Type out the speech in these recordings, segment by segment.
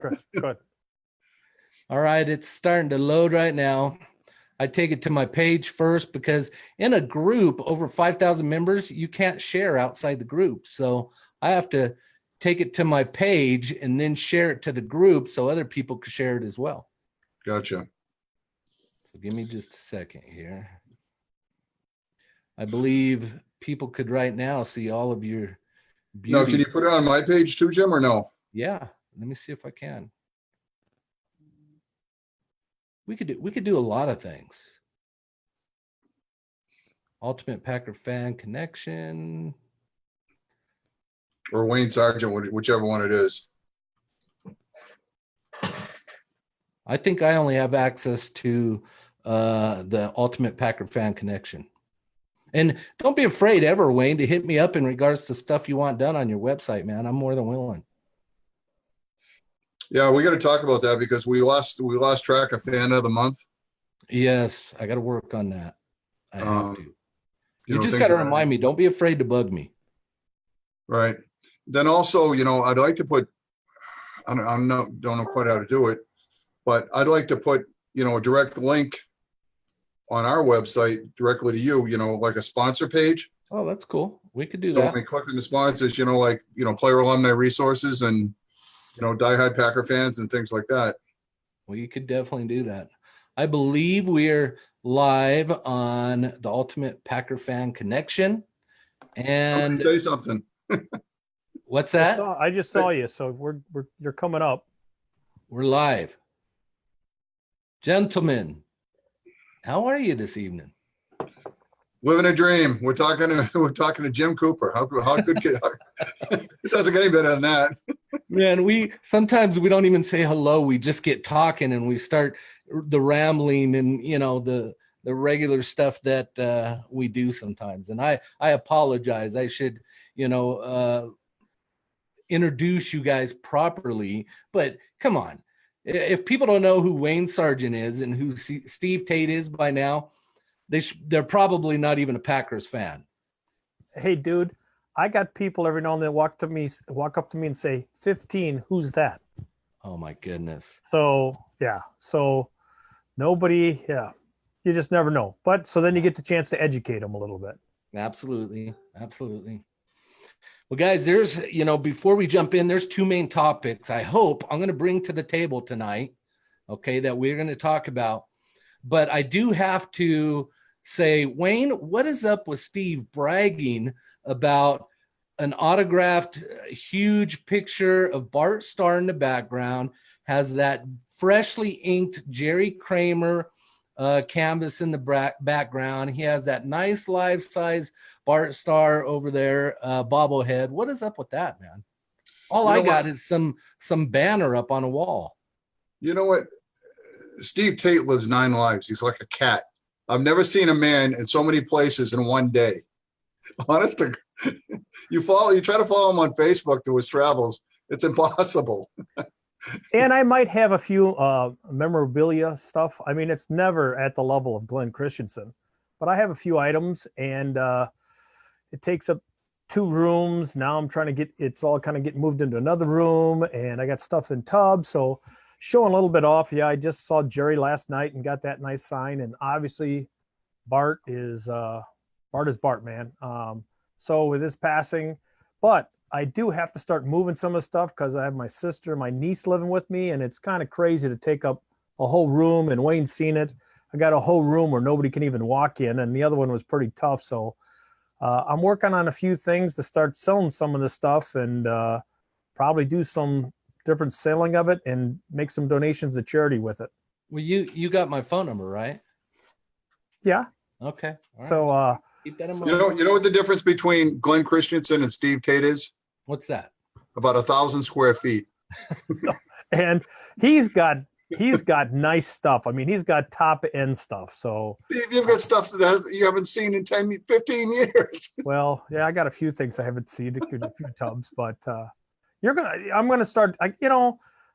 Good. All right, it's starting to load right now. I take it to my page first because in a group over 5,000 members, you can't share outside the group. So I have to take it to my page and then share it to the group so other people can share it as well. Gotcha. So give me just a second here. I believe people could right now see all of your beauty. No, can you put it on my page too, Jim, or no? Yeah, let me see if I can. We could do a lot of things. Ultimate Packer Fan Connection. Or Wayne Sargent, whichever one it is. I think I only have access to the Ultimate Packer Fan Connection. And don't be afraid ever, Wayne, to hit me up in regards to stuff you want done on your website, man. I'm more than willing. Yeah, we got to talk about that because we lost track of fan of the month. Yes, I got to work on that. I have to. You just things got to that- remind me. Don't be afraid to bug me. Right. Then also, I'd like to put, don't know quite how to do it, but I'd like to put, a direct link on our website directly to you, like a sponsor page. Oh, that's cool. We could do So that. when we click on the sponsors, player alumni resources and, diehard Packer fans and things like that. Well, you could definitely do that. I believe we're live on the Ultimate Packer Fan Connection. And Somebody say something. what's that? I just saw you, so you're coming up. We're live. Gentlemen, how are you this evening? Living a dream. We're talking to Jim Cooper. How good could it doesn't get any better than that. Man, sometimes we don't even say hello. We just get talking and we start the rambling and the regular stuff that we do sometimes. And I apologize. I should introduce you guys properly. But come on, if people don't know who Wayne Sargent is and who Steve Tate is by now, they're probably not even a Packers fan. Hey, dude, I got people every now and then walk up to me and say, 15, who's that? Oh my goodness. So yeah. So nobody, yeah, you just never know. But so then you get the chance to educate them a little bit. Absolutely. Absolutely. Well, guys, there's, before we jump in, there's two main topics I hope I'm going to bring to the table tonight, okay, that we're going to talk about. But I do have to say, Wayne, what is up with Steve bragging about an autographed huge picture of Bart Starr in the background, has that freshly inked Jerry Kramer canvas in the background. He has that nice life-size Bart Starr over there, bobblehead. What is up with that, man? All I got is some banner up on a wall. You know what? Steve Tate lives 9 lives. He's like a cat. I've never seen a man in so many places in one day. Honest to, you try to follow him on Facebook to his travels. It's impossible. And I might have a few memorabilia stuff. I mean, it's never at the level of Glenn Christensen, but I have a few items, and it takes up 2 rooms. Now I'm trying to get it's all kind of getting moved into another room, and I got stuff in tubs. So showing a little bit off. Yeah, I just saw Jerry last night and got that nice sign. And obviously, Bart is Bart, man. So with his passing, but I do have to start moving some of the stuff because I have my sister, my niece living with me, and it's kind of crazy to take up a whole room. And Wayne's seen it. I got a whole room where nobody can even walk in, and the other one was pretty tough. So I'm working on a few things to start selling some of the stuff and probably do some different selling of it and make some donations to charity with it. Well, you got my phone number, right? Yeah. Okay. All right. So keep that in mind. You know what the difference between Glenn Christensen and Steve Tate is? What's that? About 1,000 square feet. And he's got nice stuff. I mean, he's got top end stuff. So Steve, you've got stuff that you haven't seen in 15 years. Well, yeah, I got a few things I haven't seen, a few tubs, but I'm going to start,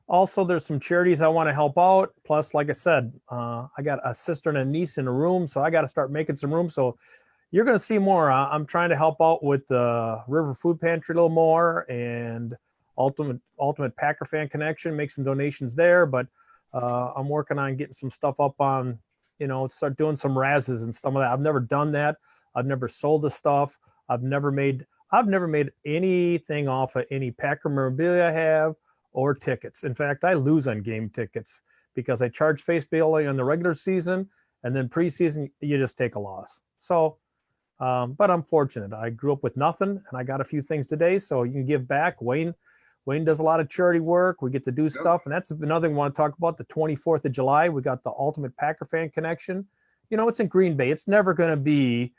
also there's some charities I want to help out. Plus, like I said, I got a sister and a niece in a room, so I got to start making some room. So you're going to see more. I'm trying to help out with the River Food Pantry a little more, and Ultimate Packer Fan Connection, make some donations there. But I'm working on getting some stuff up on, start doing some razzes and stuff like that. I've never done that. I've never sold the stuff. I've never made anything off of any Packer memorabilia I have or tickets. In fact, I lose on game tickets because I charge face value in the regular season, and then preseason you just take a loss. So, but I'm fortunate. I grew up with nothing, and I got a few things today, so you can give back. Wayne does a lot of charity work. We get to do stuff, and that's another thing I want to talk about. The 24th of July, we got the Ultimate Packer Fan Connection. It's in Green Bay. It's never going to be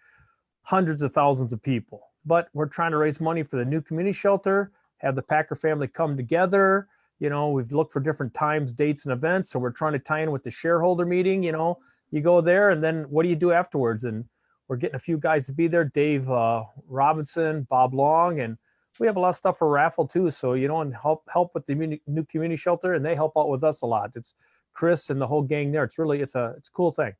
hundreds of thousands of people, but we're trying to raise money for the new community shelter, have the Packer family come together. We've looked for different times, dates, and events. So we're trying to tie in with the shareholder meeting. You go there, and then what do you do afterwards? And we're getting a few guys to be there, Dave Robinson, Bob Long, and we have a lot of stuff for raffle too. So, and help with the new community shelter, and they help out with us a lot. It's Chris and the whole gang there. It's a cool thing.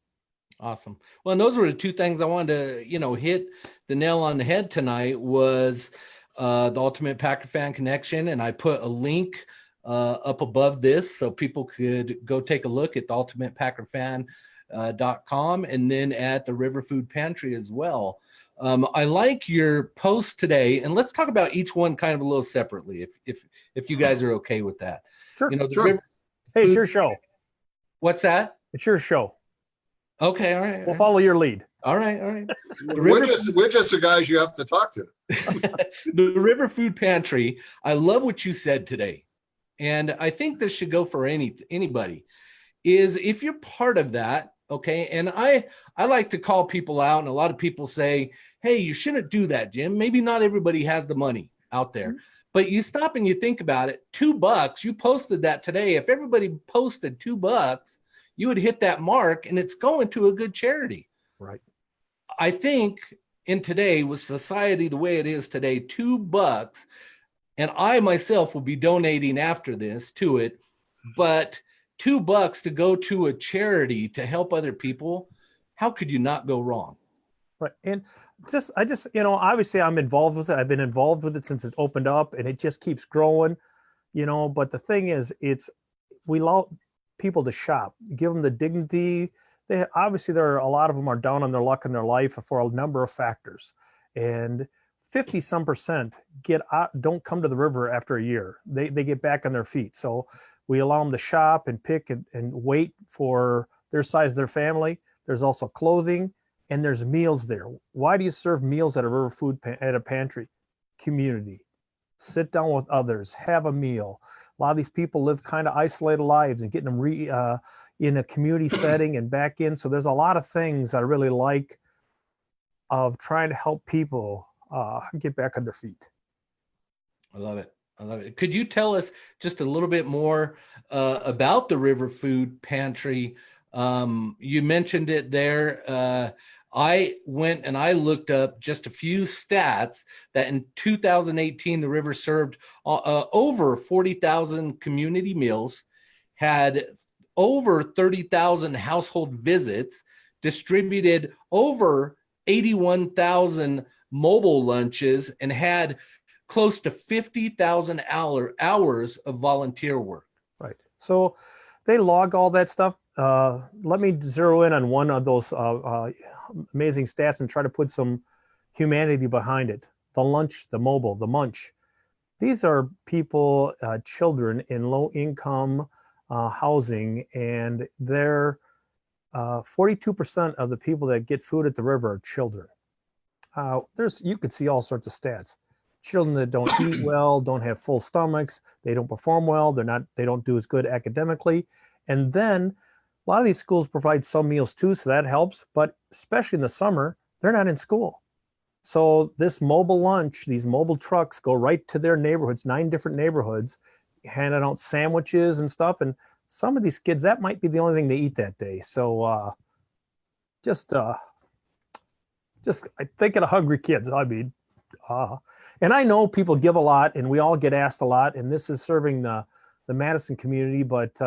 Awesome. Well, and those were the two things I wanted to, hit the nail on the head tonight was the Ultimate Packer Fan Connection. And I put a link up above this so people could go take a look at the ultimatepackerfan.com and then at the River Food Pantry as well. I like your post today, and let's talk about each one kind of a little separately, if you guys are okay with that. Sure. Sure. Hey, it's your show. What's that? It's your show. Okay, all right. We'll follow your lead. All right. We're just the guys you have to talk to. The River Food Pantry. I love what you said today, and I think this should go for anybody. Is if you're part of that, okay? And I like to call people out, and a lot of people say, "Hey, you shouldn't do that, Jim. Maybe not everybody has the money out there." But you stop and you think about it. $2. You posted that today. If everybody posted $2. You would hit that mark, and it's going to a good charity. Right. I think in today, with society the way it is today, $2, and I myself will be donating after this to it, but $2 to go to a charity to help other people, how could you not go wrong? Right. And I just, obviously I'm involved with it. I've been involved with it since it opened up, and it just keeps growing, but the thing is, we allow people to shop, give them the dignity. There are a lot of them are down on their luck in their life for a number of factors, and 50% don't come to the river after a year. They get back on their feet. So we allow them to shop and pick and wait for their size, their family. There's also clothing, and there's meals there. Why do you serve meals at a river food at a pantry? Community. Sit down with others, have a meal. A lot of these people live kind of isolated lives, and getting them in a community setting and back in. So there's a lot of things I really like of trying to help people get back on their feet. I love it. Could you tell us just a little bit more about the River Food Pantry? You mentioned it there. I went and I looked up just a few stats that in 2018, the river served over 40,000 community meals, had over 30,000 household visits, distributed over 81,000 mobile lunches, and had close to 50,000 hours of volunteer work. Right. So they log all that stuff. Let me zero in on one of those amazing stats and try to put some humanity behind it. The lunch, the mobile, the munch. These are people, children in low income housing, and they're 42% of the people that get food at the river are children. You could see all sorts of stats. Children that don't eat well, don't have full stomachs, they don't perform well, they don't do as good academically. And then a lot of these schools provide some meals too, so that helps. But especially in the summer, they're not in school. So this mobile lunch, these mobile trucks go right to their neighborhoods, 9 different neighborhoods, handing out sandwiches and stuff. And some of these kids, that might be the only thing they eat that day. So just I think of the hungry kids. I mean, and I know people give a lot, and we all get asked a lot. And this is serving the Madison community, but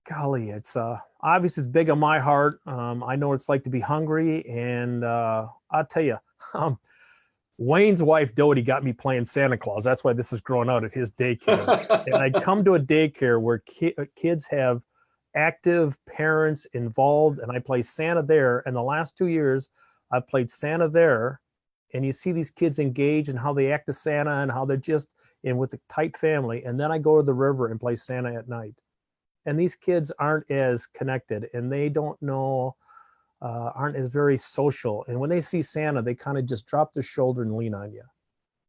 golly, it's obviously it's big on my heart. I know what it's like to be hungry, and I'll tell you, Wayne's wife, Dodie, got me playing Santa Claus. That's why this is growing out at his daycare. And I'd come to a daycare where kids have active parents involved, and I play Santa there. And the last 2 years, I've played Santa there. And you see these kids engage and how they act as Santa and how they're just in with a tight family. And then I go to the river and play Santa at night. And these kids aren't as connected, and they don't know, aren't as very social. And when they see Santa, they kind of just drop their shoulder and lean on you.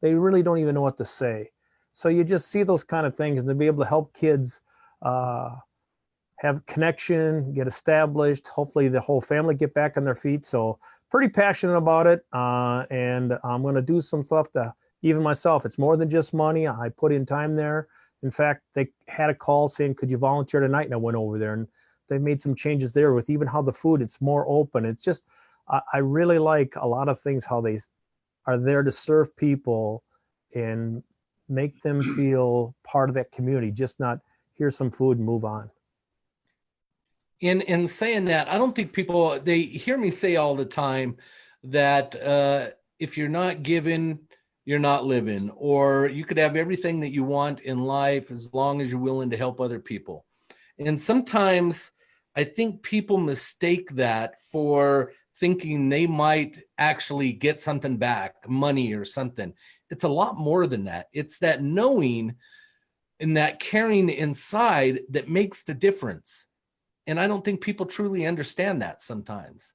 They really don't even know what to say. So you just see those kind of things, and to be able to help kids have connection, get established, hopefully the whole family get back on their feet. So pretty passionate about it. And I'm going to do some stuff to even myself. It's more than just money. I put in time there. In fact, they had a call saying, could you volunteer tonight? And I went over there, and they made some changes there with even how the food, it's more open. It's just, I really like a lot of things, how they are there to serve people and make them feel part of that community, just not here's some food and move on. In saying that, I don't think people, they hear me say all the time that if you're not giving, you're not living, or you could have everything that you want in life as long as you're willing to help other people. And sometimes I think people mistake that for thinking they might actually get something back, money or something. It's a lot more than that. It's that knowing and that caring inside that makes the difference. And I don't think people truly understand that sometimes.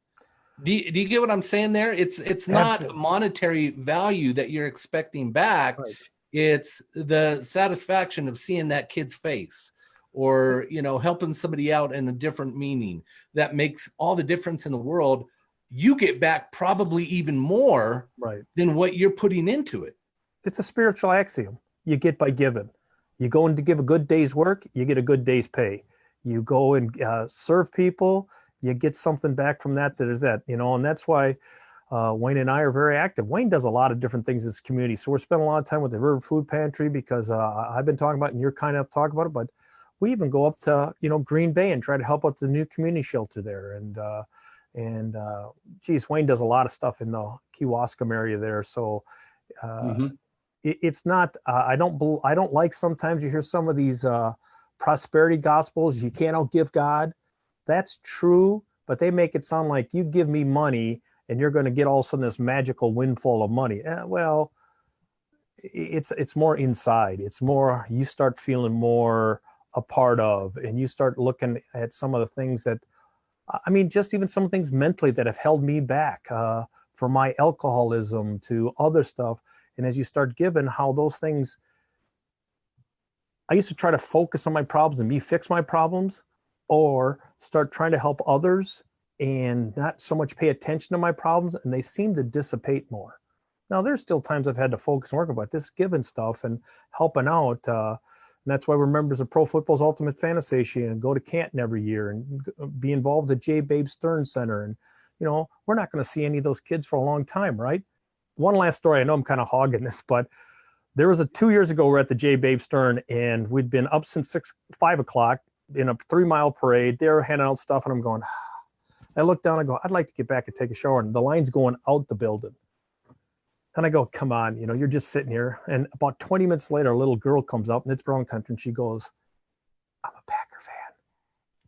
Do you get what I'm saying there? It's not a monetary value that you're expecting back. Right. It's the satisfaction of seeing that kid's face, or, you know, helping somebody out in a different meaning that makes all the difference in the world. You get back probably even more than what you're putting into it. It's a spiritual axiom. You get by giving. You go in to give a good day's work, you get a good day's pay. You go and serve people, you get something back from that is that, you know, and that's why Wayne and I are very active. Wayne does a lot of different things in this community. So we're spending a lot of time with the River Food Pantry because I've been talking about it and you're kind of talking about it, but we even go up to, you know, Green Bay and try to help out the new community shelter there. And geez, Wayne does a lot of stuff in the Kewaskum area there. So it's not, I don't like, sometimes you hear some of these prosperity gospels, you can't outgive God. That's true, but they make it sound like you give me money and you're going to get all of a sudden this magical windfall of money. Well, it's more inside. It's more, you start feeling more a part of, and you start looking at some of the things that, I mean, just even some things mentally that have held me back from my alcoholism to other stuff. And as you start giving, how those things, I used to try to focus on my problems and me fix my problems, or start trying to help others and not so much pay attention to my problems, and they seem to dissipate more. Now, there's still times I've had to focus and work about this giving stuff and helping out. And that's why we're members of Pro Football's Ultimate Fantasy and go to Canton every year and be involved at J. Babe Stern Center. And, you know, we're not going to see any of those kids for a long time, right? One last story. I know I'm kind of hogging this, but there was 2 years ago, we're at the J. Babe Stern, and we'd been up since 5 o'clock in a 3-mile parade. They're handing out stuff, and I'm going, I look down, I go, I'd like to get back and take a shower. And the line's going out the building. And I go, come on, you know, you're just sitting here. And about 20 minutes later, a little girl comes up, and it's Brown Country, and she goes, I'm a Packer fan.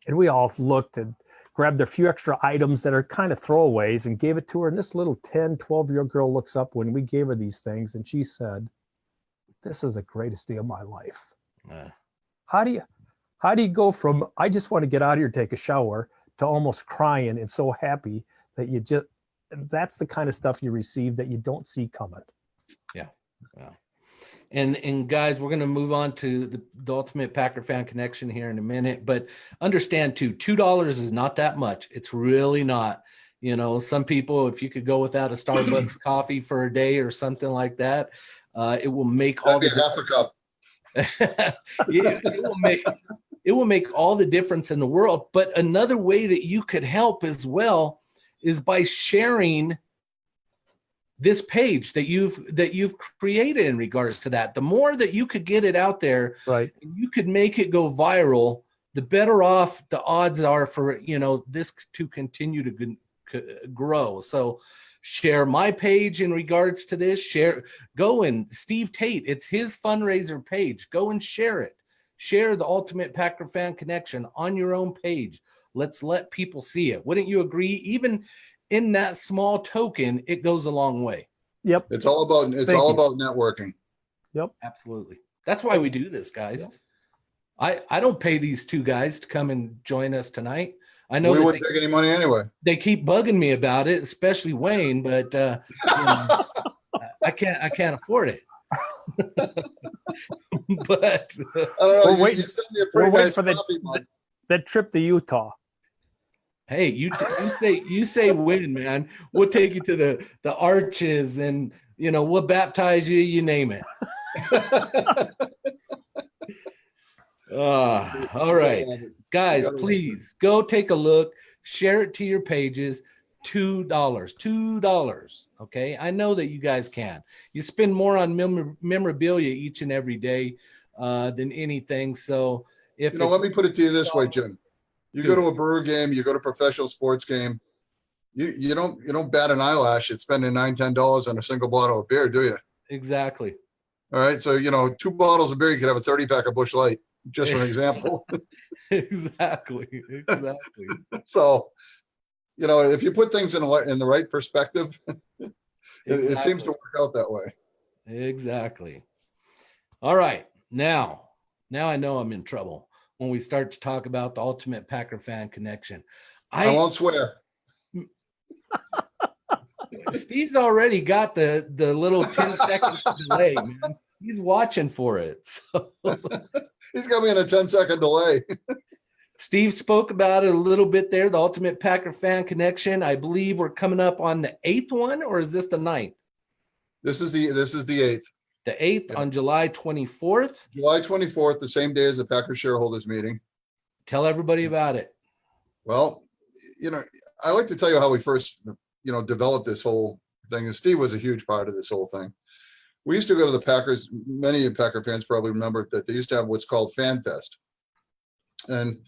And we all looked and grabbed a few extra items that are kind of throwaways and gave it to her. And this little 10, 12-year-old girl looks up when we gave her these things, and she said, this is the greatest day of my life. How do you go from, I just want to get out of here, take a shower, to almost crying and so happy that you just, that's the kind of stuff you receive that you don't see coming. Yeah. And guys, we're going to move on to the Ultimate Packer Fan Connection here in a minute, but understand too, $2 is not that much. It's really not. You know, some people, if you could go without a Starbucks coffee for a day or something like that, it will make all the half a cup. it will make all the difference in the world. But another way that you could help as well is by sharing this page that you've created in regards to that. The more that you could get it out there, right, you could make it go viral, the better off the odds are for, you know, this to continue to grow. So share my page in regards to this. Go and Steve Tate, it's his fundraiser page. Go and share it. Share the Ultimate Packer Fan Connection on your own page. Let's let people see it. Wouldn't you agree? Even in that small token, it goes a long way. Yep. It's all about networking. Yep. Absolutely. That's why we do this, guys. Yep. I don't pay these two guys to come and join us tonight. I know We wouldn't take any money anyway. they keep bugging me about it, especially Wayne, but I can't afford it. But I don't know. We're waiting- you sent me a pretty we're waiting nice for the- coffee mug. That trip to Utah. hey, you say when, man. We'll take you to the arches, and we'll baptize you. You name it. All right, guys, please go take a look. Share it to your pages. $2. Okay, I know that you guys can. You spend more on memorabilia each and every day than anything. So if let me put it to you this way, Jim. You go to a Brewer game, you go to a professional sports game. You don't bat an eyelash at spending $9-10 on a single bottle of beer, do you? exactly. All right, so 2 bottles of beer, you could have a 30-pack of Busch Light, just for an example. exactly. So, if you put things in the right perspective, it seems to work out that way. Exactly. All right. Now I know I'm in trouble when we start to talk about the Ultimate Packer Fan Connection. I won't swear. Steve's already got the little 10-second delay, man. He's watching for it. So He's got me in a 10-second delay. Steve spoke about it a little bit there, the Ultimate Packer Fan Connection. I believe we're coming up on the 8th one, or is this the 9th? This is the 8th. The 8th on July 24th. July 24th, the same day as the Packers shareholders meeting. Tell everybody about it. Well, I like to tell you how we first, developed this whole thing. And Steve was a huge part of this whole thing. We used to go to the Packers. Many Packer fans probably remember that they used to have what's called Fan Fest. And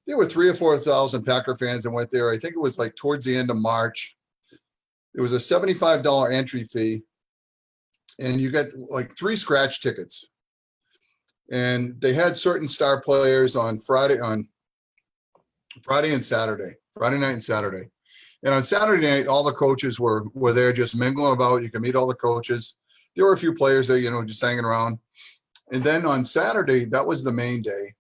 there were 3,000 or 4,000 Packer fans that went there. I think it was like towards the end of March. It was a $75 entry fee. And you get like 3 scratch tickets. And they had certain star players on Friday and Saturday, Friday night and Saturday. And on Saturday night, all the coaches were there just mingling about. You can meet all the coaches. There were a few players there, just hanging around. And then on Saturday, that was the main day.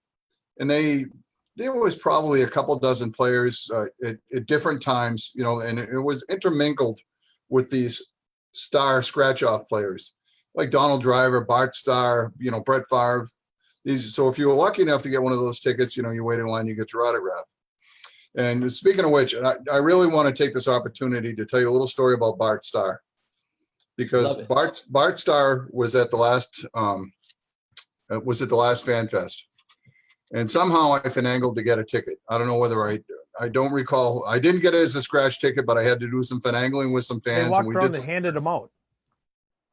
And there was probably a couple dozen players at different times, and it was intermingled with these star scratch-off players like Donald Driver, Bart Starr, Brett Favre. So if you were lucky enough to get one of those tickets, you wait in line, you get your autograph. And speaking of which, I really want to take this opportunity to tell you a little story about Bart Starr, because Bart Starr was at the last Fan Fest, and somehow I finagled to get a ticket. I don't know whether I don't recall. I didn't get it as a scratch ticket, but I had to do some finagling with some fans. They walked around and handed them out.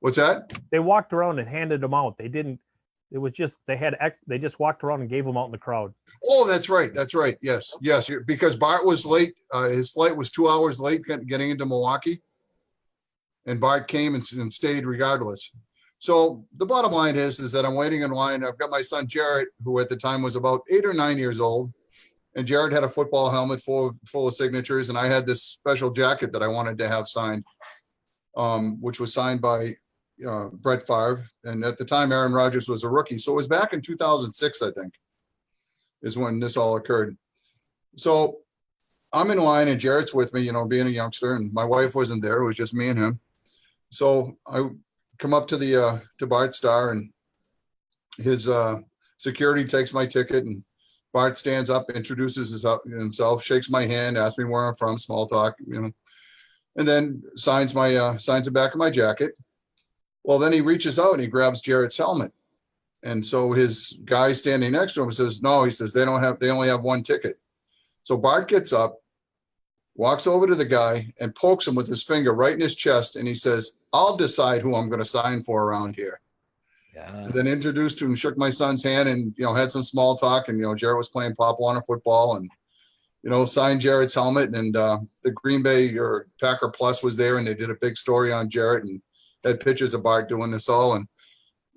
What's that? They walked around and handed them out. They didn't. It was just they just walked around and gave them out in the crowd. Oh, that's right. Yes. Because Bart was late. His flight was 2 hours late getting into Milwaukee, and Bart came and stayed regardless. So the bottom line is that I'm waiting in line. I've got my son Jarrett, who at the time was about 8 or 9 years old, and Jarrett had a football helmet full of signatures, and I had this special jacket that I wanted to have signed, which was signed by Brett Favre, and at the time Aaron Rodgers was a rookie. So it was back in 2006, I think, is when this all occurred. So I'm in line and Jarrett's with me, being a youngster, and my wife wasn't there. It was just me and him. So I come up to Bart Starr, and his security takes my ticket, and Bart stands up, introduces himself, shakes my hand, asks me where I'm from, small talk, and then signs the back of my jacket. Well, then he reaches out and he grabs Jarrett's helmet. And so his guy standing next to him says, no, he says, they only have one ticket. So Bart gets up, walks over to the guy and pokes him with his finger right in his chest. And he says, I'll decide who I'm going to sign for around here. Yeah. And then introduced him, shook my son's hand, and, had some small talk. And, Jarrett was playing Pop Warner football. And, signed Jarrett's helmet, and the Green Bay or Packer Plus was there, and they did a big story on Jarrett and had pictures of Bart doing this all. And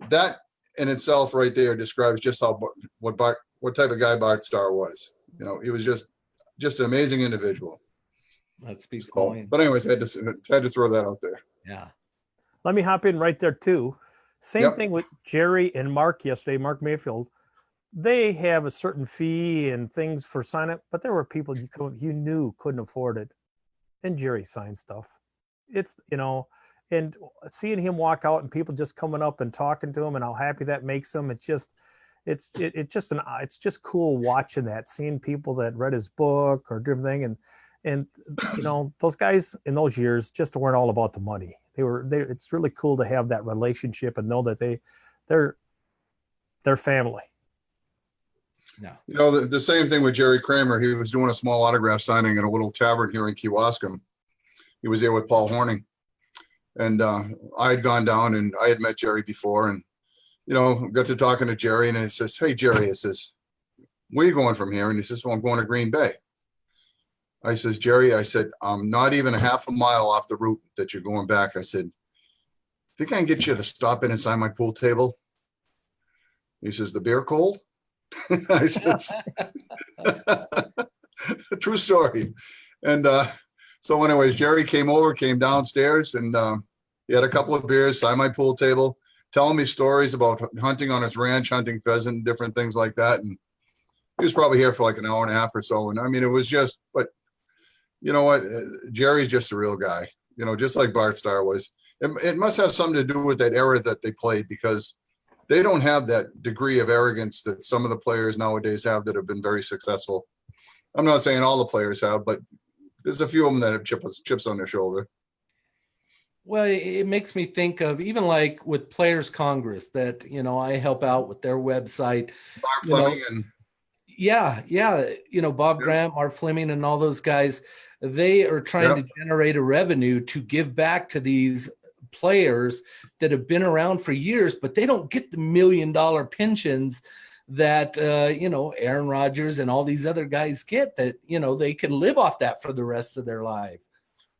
that in itself right there describes just what type of guy Bart Starr was. He was just an amazing individual. That speaks So, volumes. but anyways, I had to throw that out there. Yeah. Let me hop in right there too. Same Yep. thing with Jerry and Mark yesterday, Mark Mayfield. They have a certain fee and things for sign up, but there were people you knew couldn't afford it. And Jerry signed stuff. It's, and seeing him walk out and people just coming up and talking to him and how happy that makes him. It's just cool watching that, seeing people that read his book or different thing. And those guys in those years just weren't all about the money. It's really cool to have that relationship and know that they're family. No. The same thing with Jerry Kramer. He was doing a small autograph signing in a little tavern here in Kewaskum. He was there with Paul Horning. And I had gone down and I had met Jerry before and, got to talking to Jerry, and he says, "Hey, Jerry," I says, "where are you going from here?" And he says, "Well, I'm going to Green Bay." I says, "Jerry," I said, "I'm not even a half a mile off the route that you're going back." I said, "Think I can get you to stop in and sign my pool table?" He says, "The beer cold?" I says, "True story." And so anyways, Jerry came downstairs, and he had a couple of beers, signed my pool table, telling me stories about hunting on his ranch, hunting pheasant, different things like that. And he was probably here for like an hour and a half or so. And I mean, it was just, but you know what? Jerry's just a real guy, just like Bart Starr was. It must have something to do with that era that they played, because they don't have that degree of arrogance that some of the players nowadays have that have been very successful. I'm not saying all the players have, but there's a few of them that have chips on their shoulder. Well, it makes me think of even like with Players Congress that, I help out with their website. Mark Fleming and Yeah. Bob Graham, Art Fleming, and all those guys, they are trying to generate a revenue to give back to these players that have been around for years, but they don't get the $1 million pensions that, Aaron Rodgers and all these other guys get, that, they can live off that for the rest of their life,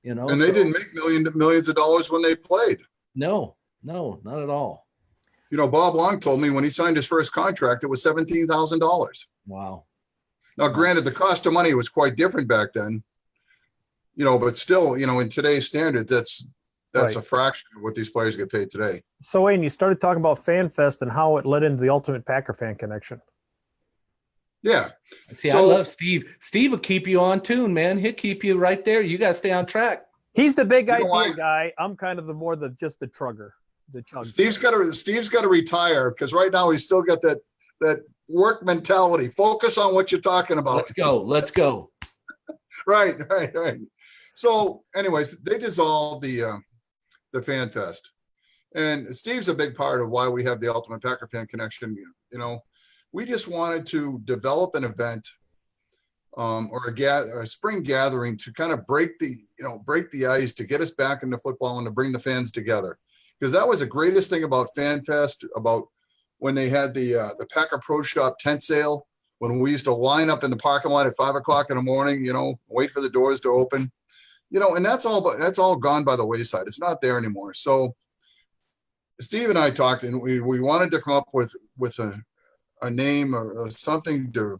And they didn't make millions of dollars when they played. No, not at all. Bob Long told me when he signed his first contract, it was $17,000. Wow. Now, granted, the cost of money was quite different back then, but still, in today's standards, that's Right. a fraction of what these players get paid today. So, Wayne, you started talking about FanFest and how it led into the Ultimate Packer Fan Connection. Yeah. See, I love Steve. Steve will keep you on tune, man. He'll keep you right there. You got to stay on track. He's the big idea guy. I'm kind of just the trugger. The chug. Steve's got to retire, because right now he's still got that work mentality. Focus on what you're talking about. Let's go. Right. So, anyways, they dissolved the Fan Fest, and Steve's a big part of why we have the Ultimate Packer Fan Connection. We just wanted to develop an event or a spring gathering to kind of break the ice, to get us back into football and to bring the fans together. Because that was the greatest thing about Fan Fest, about when they had the Packer Pro Shop tent sale, when we used to line up in the parking lot at 5 o'clock in the morning, wait for the doors to open, and that's all gone by the wayside. It's not there anymore. So Steve and I talked, and we wanted to come up with a name or something to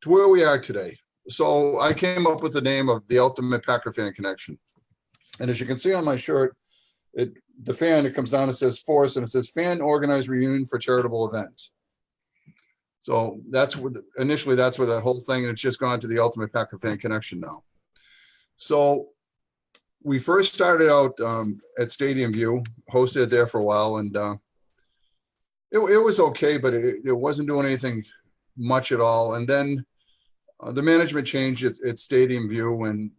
where we are today. So I came up with the name of the Ultimate Packer Fan Connection. And as you can see on my shirt, it comes down, it says Force, and it says Fan Organized Reunion for Charitable Events. So initially that's where that whole thing, and it's just gone to the Ultimate Packer Fan Connection now. So we first started out at Stadium View, hosted it there for a while, and it was okay, but it wasn't doing anything much at all. And then the management changed at Stadium View, and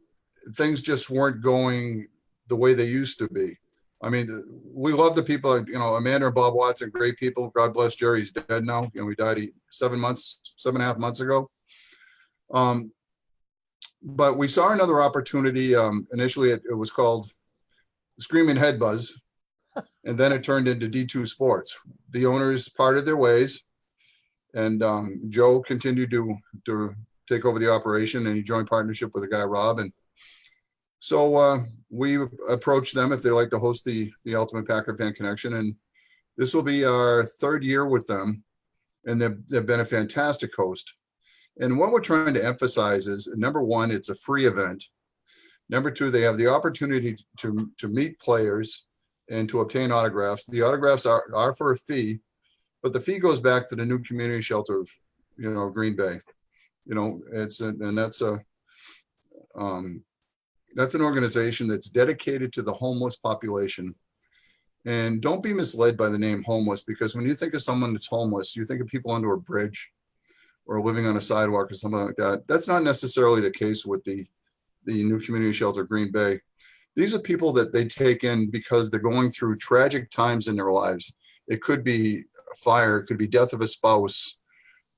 things just weren't going the way they used to be. I mean, we love the people, Amanda and Bob Watson, great people. God bless Jerry. He's dead now. We died 7.5 months ago. But we saw another opportunity. Initially, it was called Screaming Head Buzz, and then it turned into D2 Sports. The owners parted their ways, and Joe continued to take over the operation, and he joined partnership with a guy, Rob. And so we approached them if they like to host the Ultimate Packer Fan Connection. And this will be our 3rd year with them. And they've been a fantastic host. And what we're trying to emphasize is, number one, it's a free event. Number two, they have the opportunity to meet players and to obtain autographs. The autographs are for a fee, but the fee goes back to the new community shelter of, Green Bay. That's an organization that's dedicated to the homeless population. And don't be misled by the name homeless, because when you think of someone that's homeless, you think of people under a bridge or living on a sidewalk or something like that. That's not necessarily the case with the new community shelter Green Bay. These are people that they take in because they're going through tragic times in their lives. It could be fire, it could be death of a spouse,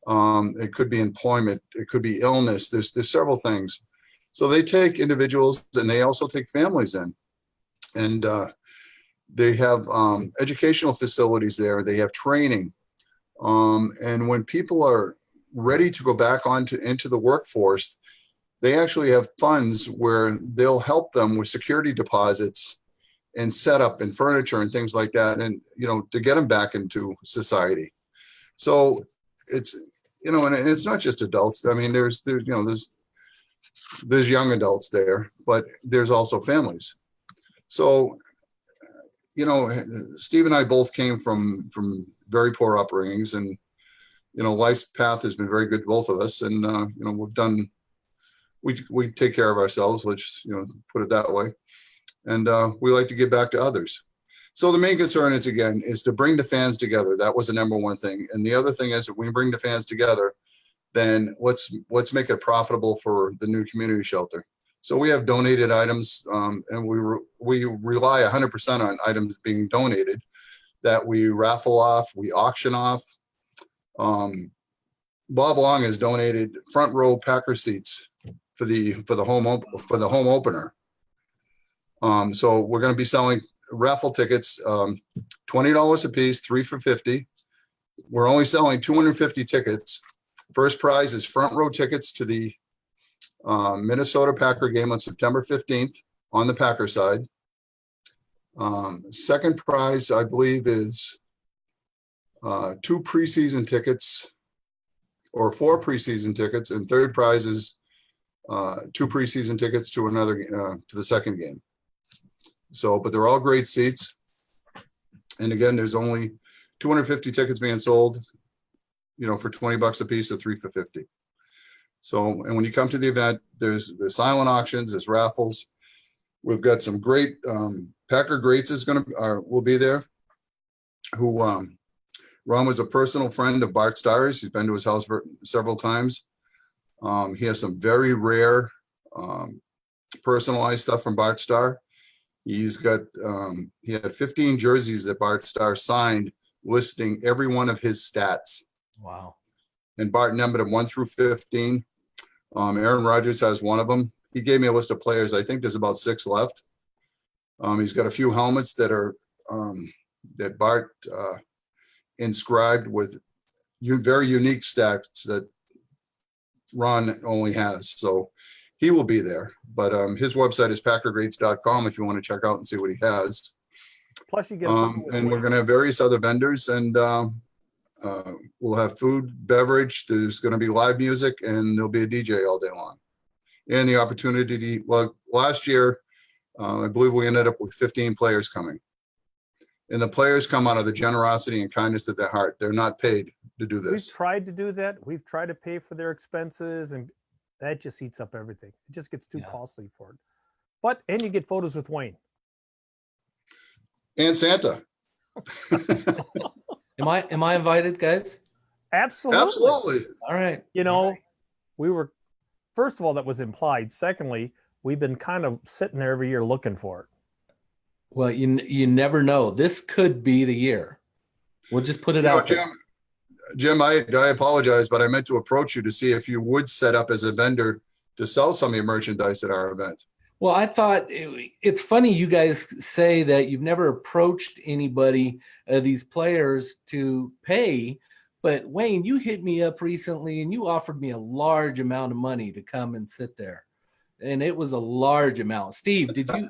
it could be employment, it could be illness. There's several things. So they take individuals and they also take families in. And they have educational facilities there. They have training. And when people are ready to go back into the workforce, they actually have funds where they'll help them with security deposits and setup and furniture and things like that, and to get them back into society. So it's and it's not just adults. I mean, there's young adults there, but there's also families. So Steve and I both came from very poor upbringings, and life's path has been very good to both of us, and we take care of ourselves, let's put it that way, and we like to give back to others. So the main concern is to bring the fans together. That was the number one thing, and the other thing is, if we bring the fans together, then let's make it profitable for the new community shelter. So we have donated items, and we rely 100% on items being donated that we raffle off, we auction off. Bob Long has donated front row Packer seats for the home opener. So we're going to be selling raffle tickets, $20 a piece, 3 for $50. We're only selling 250 tickets. First prize is front row tickets to the Minnesota Packer game on September 15th on the Packer side. Second prize, I believe, is 2 preseason tickets or 4 preseason tickets, and third prize is 2 preseason tickets to to the second game. So, but they're all great seats. And again, there's only 250 tickets being sold, for $20 a piece, or 3 for $50. So, and when you come to the event, there's the silent auctions, there's raffles. We've got some great Packer greats will be there. Who Ron was a personal friend of Bart Starr's. He's been to his house several times. He has some very rare personalized stuff from Bart Starr. He's got he had 15 jerseys that Bart Starr signed, listing every one of his stats. Wow. And Bart numbered them 1 through 15. Aaron Rodgers has one of them. He gave me a list of players. I think there's about 6 left. He's got a few helmets that are that Bart inscribed with very unique stats that Ron only has. So he will be there. But his website is packergreats.com if you want to check out and see what he has. Plus you get and we're going to have various other vendors, and we'll have food, beverage. There's going to be live music, and there'll be a DJ all day long. And the opportunity to, well, last year, I believe we ended up with 15 players coming. And the players come out of the generosity and kindness of their heart. They're not paid to do this. We've tried to do that. We've tried to pay for their expenses, and that just eats up everything. It just gets too costly for it. And you get photos with Wayne. And Santa. Am I invited, guys? Absolutely. Absolutely. All right. We were, first of all, that was implied. Secondly, we've been kind of sitting there every year looking for it. Well, you never know. This could be the year. We'll just put it out there. Jim, I apologize, but I meant to approach you to see if you would set up as a vendor to sell some of your merchandise at our event. Well, I thought it's funny you guys say that you've never approached anybody, these players, to pay, But Wayne, you hit me up recently and you offered me a large amount of money to come and sit there. And it was a large amount. Steve, did you?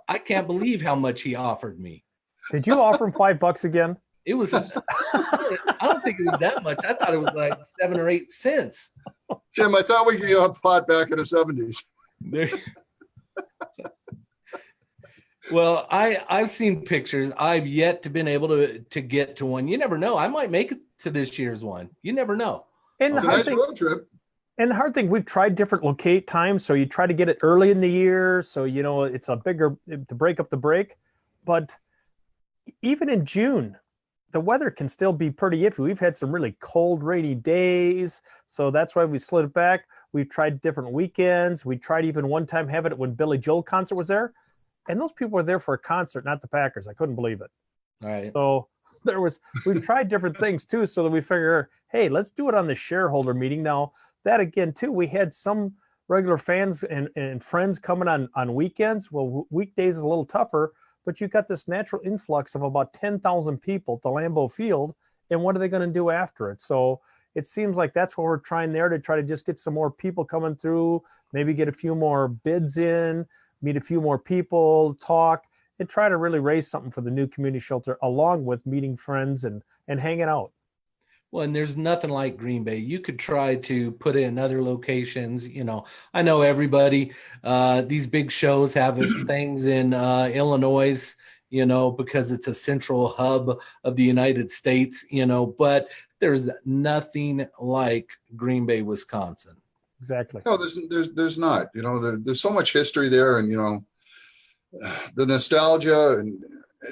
I can't believe how much he offered me. Did you offer him $5 again? It was, I don't think it was that much. I thought it was like 7 or 8 cents. Jim, I thought we could get on pot back in the 70s. There. Well, I've seen pictures. I've yet to been able to get to one. You never know. I might make it to this year's one. You never know. And It's a nice road trip. And the hard thing, we've tried different locate times. So you try to get it early in the year. So, you know, it's a bigger to break up the break. But even in June, the weather can still be pretty iffy. We've had some really cold, rainy days. So that's why we slid it back. We've tried different weekends. We tried even one time having it when Billy Joel concert was there. And those people were there for a concert, not the Packers. I couldn't believe it. All right. So we've tried different things too, so that we figure, hey, let's do it on the shareholder meeting. Now, that again, too, we had some regular fans and friends coming on weekends. Well, weekdays is a little tougher, but you got this natural influx of about 10,000 people to Lambeau Field. And what are they going to do after it? So it seems like that's what we're trying there, to try to just get some more people coming through, maybe get a few more bids in, meet a few more people, talk, and try to really raise something for the new community shelter, along with meeting friends and hanging out. Well, and there's nothing like Green Bay. You could try to put it in other locations. You know, I know everybody, these big shows have things in Illinois, you know, because it's a central hub of the United States, you know, but there's nothing like Green Bay, Wisconsin. Exactly. No, there's not. You know, there's so much history there, and you know, the nostalgia, and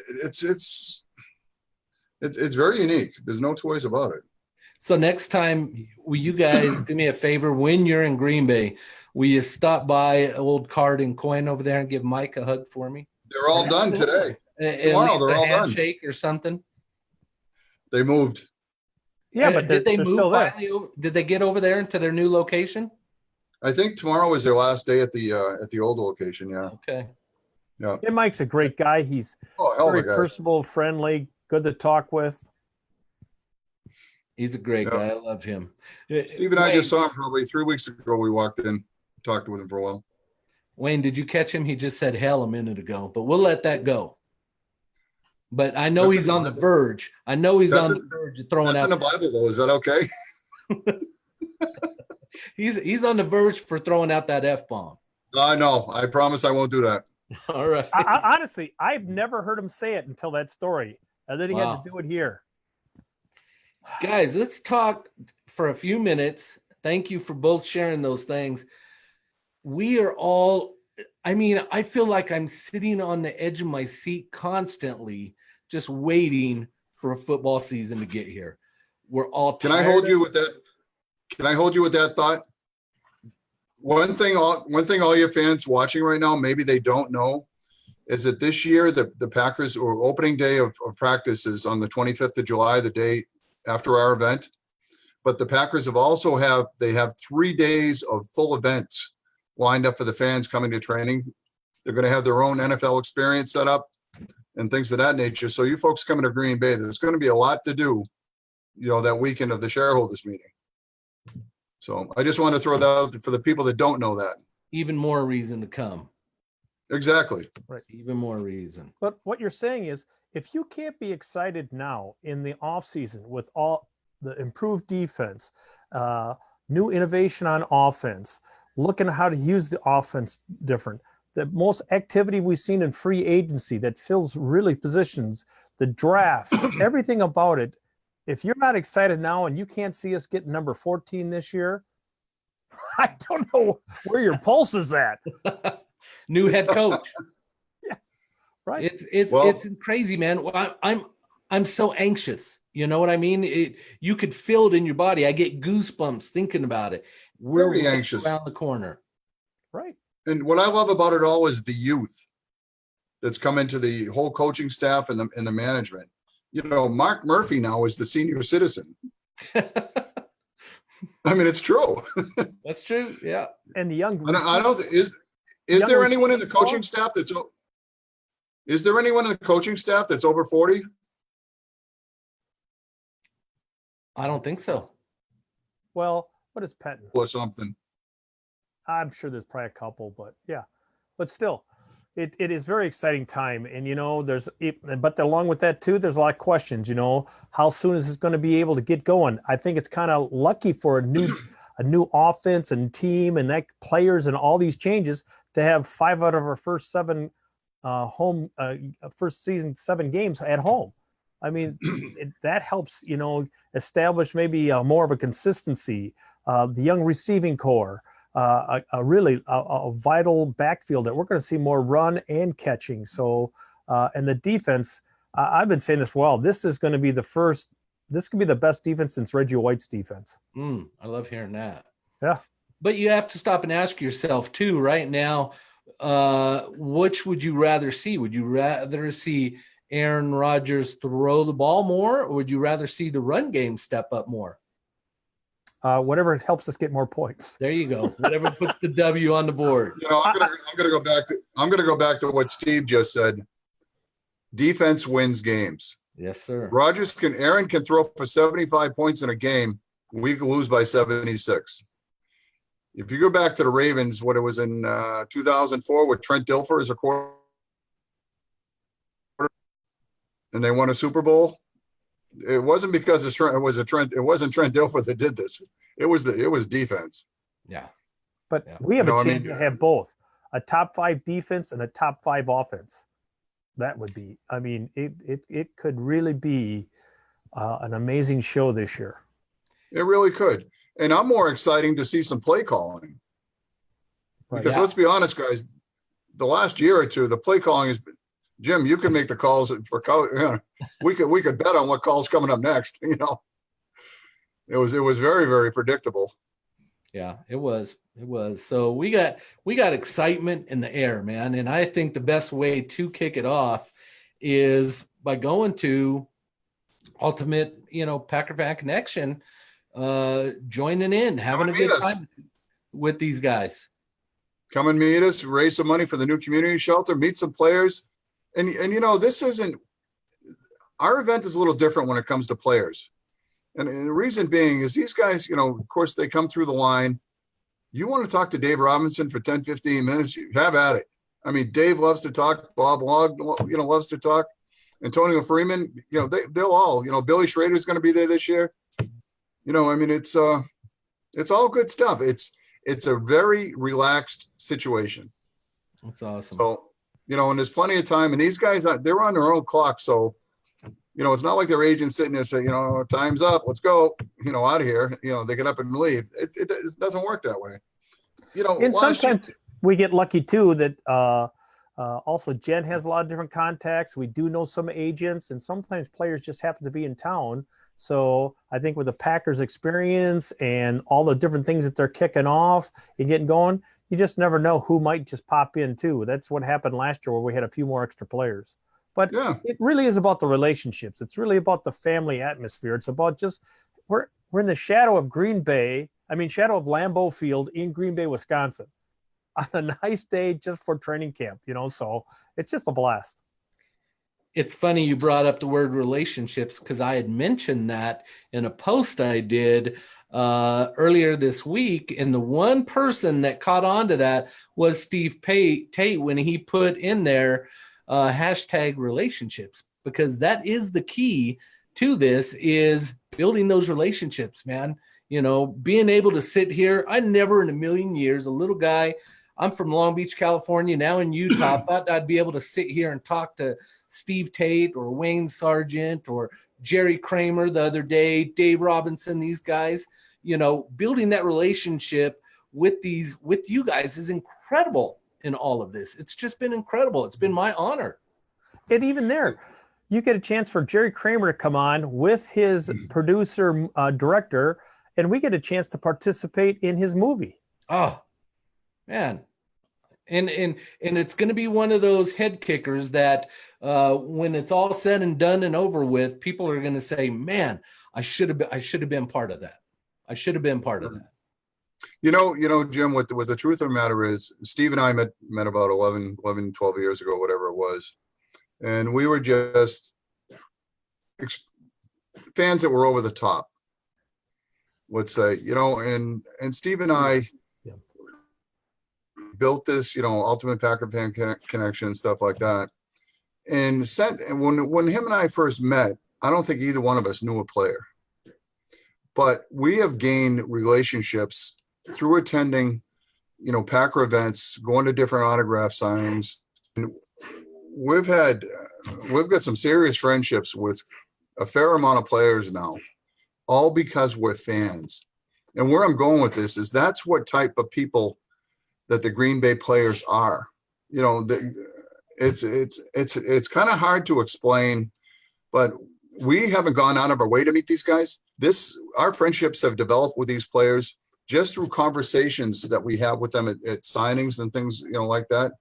it's very unique. There's no two ways about it. So next time, will you guys do me a favor? When you're in Green Bay, will you stop by Old Card and Coin over there and give Mike a hug for me? They're all done today. Tomorrow, they're all done. Handshake or something. They moved. Yeah, but did they they're move still there. finally? Did they get over there into their new location? I think tomorrow is their last day at the old location. Yeah. Okay. Yeah. And Mike's a great guy. He's Oh, hell of very a guy. personable, friendly, good to talk with. He's a great Yeah. guy. I love him. Steve and I just saw him probably 3 weeks ago. We walked in, talked with him for a while. Wayne, did you catch him? He just said hell a minute ago, but we'll let that go. But I know That's he's in the on the Bible. verge. I know he's That's on in- the verge of throwing That's in the out. Bible, though. Is that okay? He's on the verge for throwing out that F-bomb. No, I promise I won't do that. All right. Honestly, I've never heard him say it until that story. And then he had Wow. to do it here. Guys, let's talk for a few minutes. Thank you for both sharing those things. We are all, I mean, I feel like I'm sitting on the edge of my seat constantly, just waiting for a football season to get here. We're all Can I tired hold of- you with that? Can I hold you with that thought? One thing all your fans watching right now, maybe they don't know, is that this year the Packers, or opening day of practice, is on the 25th of July, the day after our event. But the Packers have 3 days of full events lined up for the fans coming to training. They're going to have their own NFL experience set up and things of that nature. So you folks coming to Green Bay, there's going to be a lot to do, you know, that weekend of the shareholders meeting. So I just want to throw that out for the people that don't know that. even more reason to come. Exactly. Even more reason. But what you're saying is, if you can't be excited now in the offseason with all the improved defense, new innovation on offense, looking at how to use the offense different, the most activity we've seen in free agency that fills really positions, the draft, everything about it. If you're not excited now and you can't see us get number 14 this year, I don't know where your pulse is at. New head coach. Right. It's crazy, man. I'm so anxious. You know what I mean? You could feel it in your body. I get goosebumps thinking about it. We're Very right anxious. around the corner. Right. And what I love about it all is the youth that's come into the whole coaching staff and the management. You know, Mark Murphy now is the senior citizen. I mean, it's true. That's true. Yeah. And the young I don't. Is Young there anyone in the receivers, coaching staff that's? Is there anyone in the coaching staff that's over 40? I don't think so. Well, what is Penton? or something. I'm sure there's probably a couple, but yeah, but still, it is very exciting time. And, but along with that too, there's a lot of questions, how soon is this going to be able to get going? I think it's kind of lucky for a new offense and team and that players and all these changes to have 5 out of our first 7 first season 7 games at home. I mean, that helps, establish maybe more of a consistency, the young receiving core, a really vital backfield that we're going to see more run and catching. So, and the defense, I've been saying this for a while. This is going to be this could be the best defense since Reggie White's defense. I love hearing that. Yeah. But you have to stop and ask yourself too, right now, which would you rather see? Would you rather see Aaron Rodgers throw the ball more, or would you rather see the run game step up more? Whatever helps us get more points. There you go. Whatever puts the W on the board. I'm gonna go back to what Steve just said. Defense wins games. Yes, sir. Aaron can throw for 75 points in a game. We could lose by 76. If you go back to the Ravens, what it was in 2004 with Trent Dilfer as a quarterback, and they won a Super Bowl. It wasn't because it wasn't Trent Dilfer that did this. It was defense. Yeah. But we have a chance to have both a top 5 defense and a top 5 offense. That would be, it could really be an amazing show this year. It really could. And I'm more exciting to see some play calling. Because let's be honest, guys, the last year or two, the play calling has been, Jim, you can make the calls for college. We could bet on what call's coming up next. It was very, very predictable. Yeah, it was. So we got excitement in the air, man. And I think the best way to kick it off is by going to Ultimate, Packer Fan Connection, joining in, having a good time with these guys. Come and meet us, raise some money for the new community shelter, meet some players. And this isn't, our event is a little different when it comes to players. And the reason being is these guys, of course, they come through the line. You want to talk to Dave Robinson for 10, 15 minutes, you have at it. Dave loves to talk. Bob Log, loves to talk. Antonio Freeman, they'll all, Billy Schrader's going to be there this year. It's all good stuff. It's a very relaxed situation. That's awesome. So, and there's plenty of time, and these guys, they're on their own clock. So, it's not like their agent's sitting there saying, time's up, let's go, out of here. They get up and leave. It doesn't work that way. And sometimes we get lucky too that also Jen has a lot of different contacts. We do know some agents, and sometimes players just happen to be in town. So I think with the Packers experience and all the different things that they're kicking off and getting going, you just never know who might just pop in too. That's what happened last year where we had a few more extra players. But It really is about the relationships. It's really about the family atmosphere. It's about just we're in the shadow of shadow of Lambeau Field in Green Bay, Wisconsin, on a nice day just for training camp. So it's just a blast. It's funny you brought up the word relationships because I had mentioned that in a post I did earlier this week. And the one person that caught on to that was Steve Tate when he put in there hashtag relationships, because that is the key to this, is building those relationships, man. Being able to sit here. I never in a million years, a little guy, I'm from Long Beach, California, now in Utah, thought I'd be able to sit here and talk to Steve Tate or Wayne Sargent or Jerry Kramer the other day, Dave Robinson, these guys. Building that relationship with you guys is incredible in all of this. It's just been incredible. It's been my honor. And even there, you get a chance for Jerry Kramer to come on with his producer, director, and we get a chance to participate in his movie. Oh, man. And it's going to be one of those head kickers that when it's all said and done and over with, people are going to say, man, I should have been part of that. I should have been part of that. Jim, what the truth of the matter is, Steve and I met about 11, 12 years ago, whatever it was. And we were just fans that were over the top. let's say, and Steve and I Yeah. built this, Ultimate Packer Fan Connection, stuff like that. And when him and I first met, I don't think either one of us knew a player. But we have gained relationships through attending, Packer events, going to different autograph signings. And we've got some serious friendships with a fair amount of players now, all because we're fans. And where I'm going with this is that's what type of people that the Green Bay players are. It's kind of hard to explain, but we haven't gone out of our way to meet these guys. Our friendships have developed with these players just through conversations that we have with them at signings and things, like that.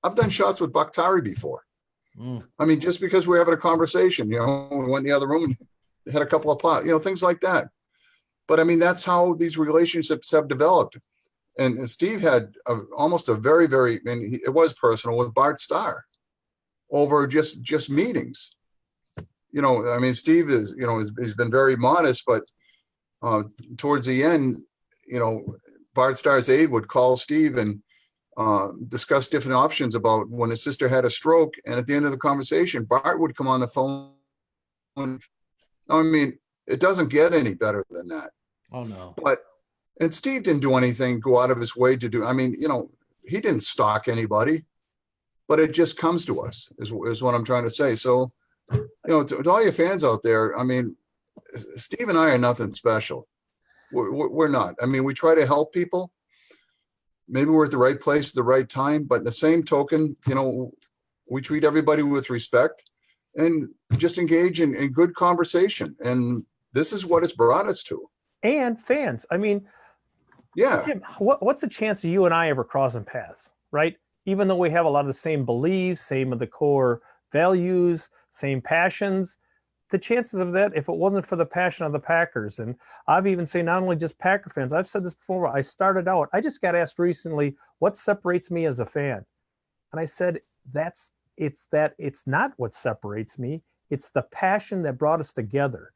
I've done shots with Bakhtari before. I mean, just because we're having a conversation, we went in the other room and had a couple of pots, things like that. But I mean, that's how these relationships have developed. And Steve had almost a very, very, and it was personal with Bart Starr over just meetings. I mean, Steve is, he's been very modest, but towards the end, Bart Starr's aide would call Steve and discuss different options about when his sister had a stroke. And at the end of the conversation, Bart would come on the phone. I mean, it doesn't get any better than that. Oh, no. And Steve didn't do anything, go out of his way to do. I mean, he didn't stalk anybody, but it just comes to us is what I'm trying to say. So, to all your fans out there, I mean, Steve and I are nothing special. We're not. I mean, we try to help people. Maybe we're at the right place at the right time, but in the same token, we treat everybody with respect and just engage in good conversation. And this is what it's brought us to. And fans. I mean, yeah. Jim, what's the chance of you and I ever crossing paths, right? Even though we have a lot of the same beliefs, same of the core values, same passions, the chances of that, if it wasn't for the passion of the Packers, and I've even said not only just Packer fans, I've said this before, I started out, I just got asked recently, what separates me as a fan? And I said, it's not what separates me. It's the passion that brought us together.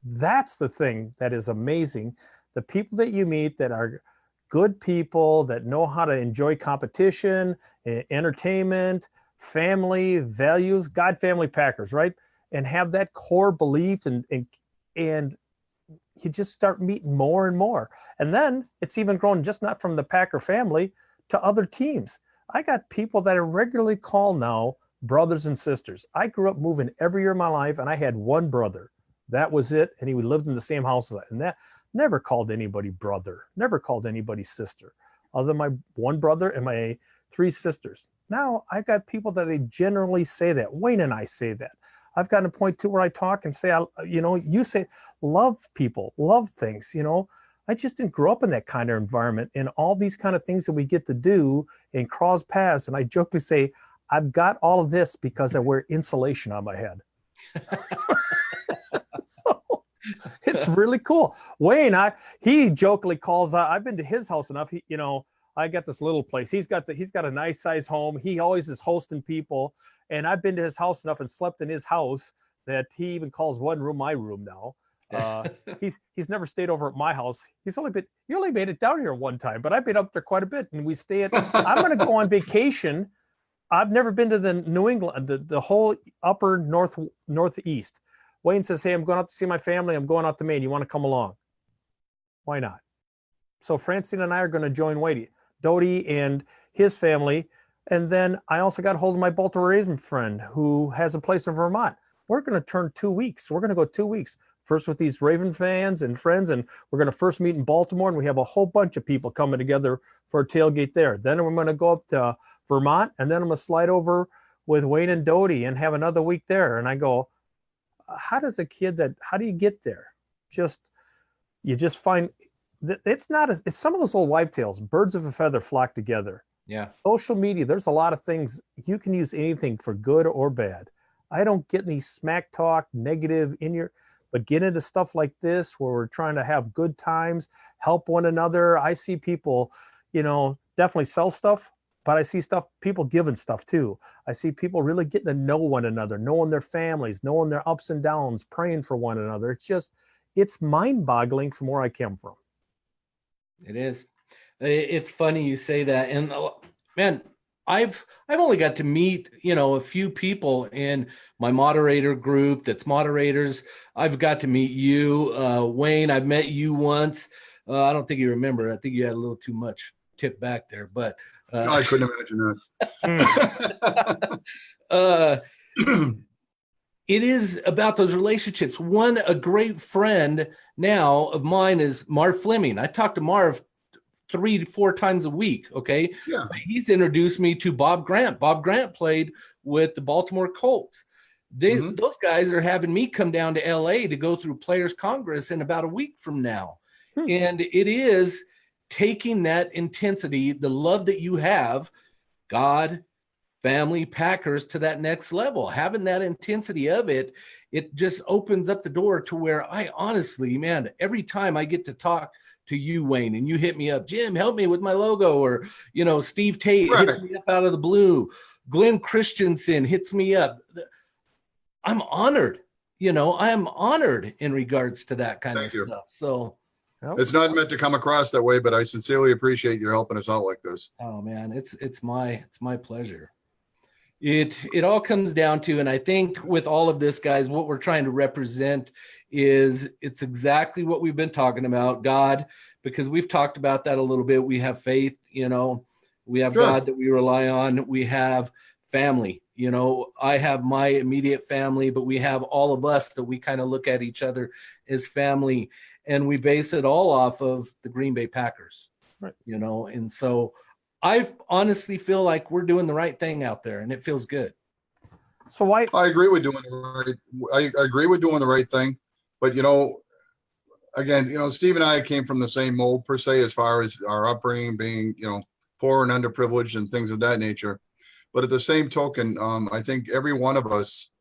That's the thing that is amazing. The people that you meet that are good people that know how to enjoy competition, entertainment, family, values, God, family, Packers, right? And have that core belief and you just start meeting more and more. And then it's even grown just not from the Packer family to other teams. I got people that I regularly call now brothers and sisters. I grew up moving every year of my life and I had one brother. That was it. And he lived in the same house as I. And that never called anybody brother, never called anybody sister, other than my one brother and my three sisters. Now I've got people that I generally say that. Wayne and I say that. I've gotten a point too where I talk and say, you say love people, love things, I just didn't grow up in that kind of environment and all these kind of things that we get to do and cross paths. And I jokingly say, I've got all of this because I wear insulation on my head. So it's really cool. Wayne, he jokingly calls, I've been to his house enough. I got this little place. He's got a nice size home. He always is hosting people. And I've been to his house enough and slept in his house that he even calls one room my room now. He's never stayed over at my house. He only made it down here one time, but I've been up there quite a bit. And I'm going to go on vacation. I've never been to the New England, the whole upper northeast. Wayne says, hey, I'm going out to see my family. I'm going out to Maine. You want to come along? Why not? So Francine and I are going to join Doty and his family. And then I also got a hold of my Baltimore Raven friend who has a place in Vermont. We're going to turn 2 weeks. We're going to go 2 weeks. First with these Raven fans and friends, and we're going to first meet in Baltimore, and we have a whole bunch of people coming together for a tailgate there. Then we're going to go up to Vermont, and then I'm going to slide over with Wayne and Doty and have another week there. And I go, how do you get there? You just find it's some of those old wives' tales. Birds of a feather flock together. Yeah. Social media, there's a lot of things. You can use anything for good or bad. I don't get any smack talk, negative but get into stuff like this where we're trying to have good times, help one another. I see people, definitely sell stuff, but I see people giving stuff too. I see people really getting to know one another, knowing their families, knowing their ups and downs, praying for one another. it's mind-boggling from where I came from. It is. It's funny you say that. And man, I've only got to meet, a few people in my moderator group that's moderators. I've got to meet you, Wayne. I've met you once. I don't think you remember. I think you had a little too much tip back there, but I couldn't imagine that. It is about those relationships. A great friend now of mine is Marv Fleming. I talk to Marv 3 to 4 times a week. Okay. Yeah. He's introduced me to Bob Grant. Bob Grant played with the Baltimore Colts. Those guys are having me come down to LA to go through Players Congress in about a week from now. And it is taking that intensity, the love that you have, God, family, Packers, to that next level. Having that intensity of it, it just opens up the door to where I honestly, man, every time I get to talk to you, Wayne, and you hit me up, Jim, help me with my logo, or, Steve Tate hits me up out of the blue. Glenn Christensen hits me up. I'm honored, I'm honored in regards to that kind of stuff. So it's not meant to come across that way, but I sincerely appreciate you helping us out like this. Oh man, it's my pleasure. It all comes down to, and I think with all of this, guys, what we're trying to represent is it's exactly what we've been talking about, God, because we've talked about that a little bit. We have faith, we have God that we rely on. We have family, I have my immediate family, but we have all of us that we kind of look at each other as family, and we base it all off of the Green Bay Packers, right? And so I honestly feel like we're doing the right thing out there, and it feels good. So I agree with doing I agree with doing the right thing, but again, Steve and I came from the same mold per se, as far as our upbringing being, poor and underprivileged and things of that nature. But at the same token, I think every one of us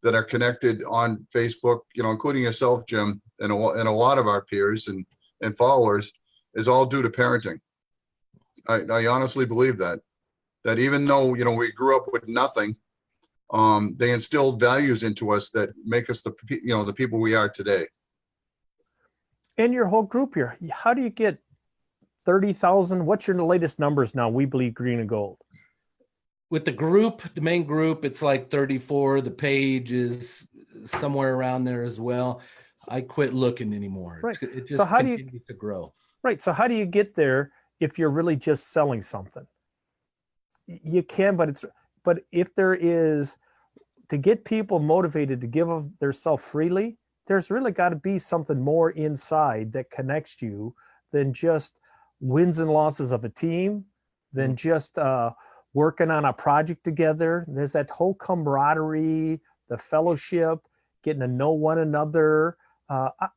that are connected on Facebook, including yourself, Jim, and a lot of our peers and followers, is all due to parenting. I honestly believe that even though, we grew up with nothing, they instilled values into us that make us the people we are today. And your whole group here, how do you get 30,000? What's your latest numbers now? We Believe Green and Gold. With the group, the main group, it's like 34. The page is somewhere around there as well. I quit looking anymore. Right. It just continues to grow. Right. So how do you get there if you're really just selling something? You can, but if there is, to get people motivated to give of their self freely, there's really got to be something more inside that connects you than just wins and losses of a team, than just working on a project together. There's that whole camaraderie, the fellowship, getting to know one another.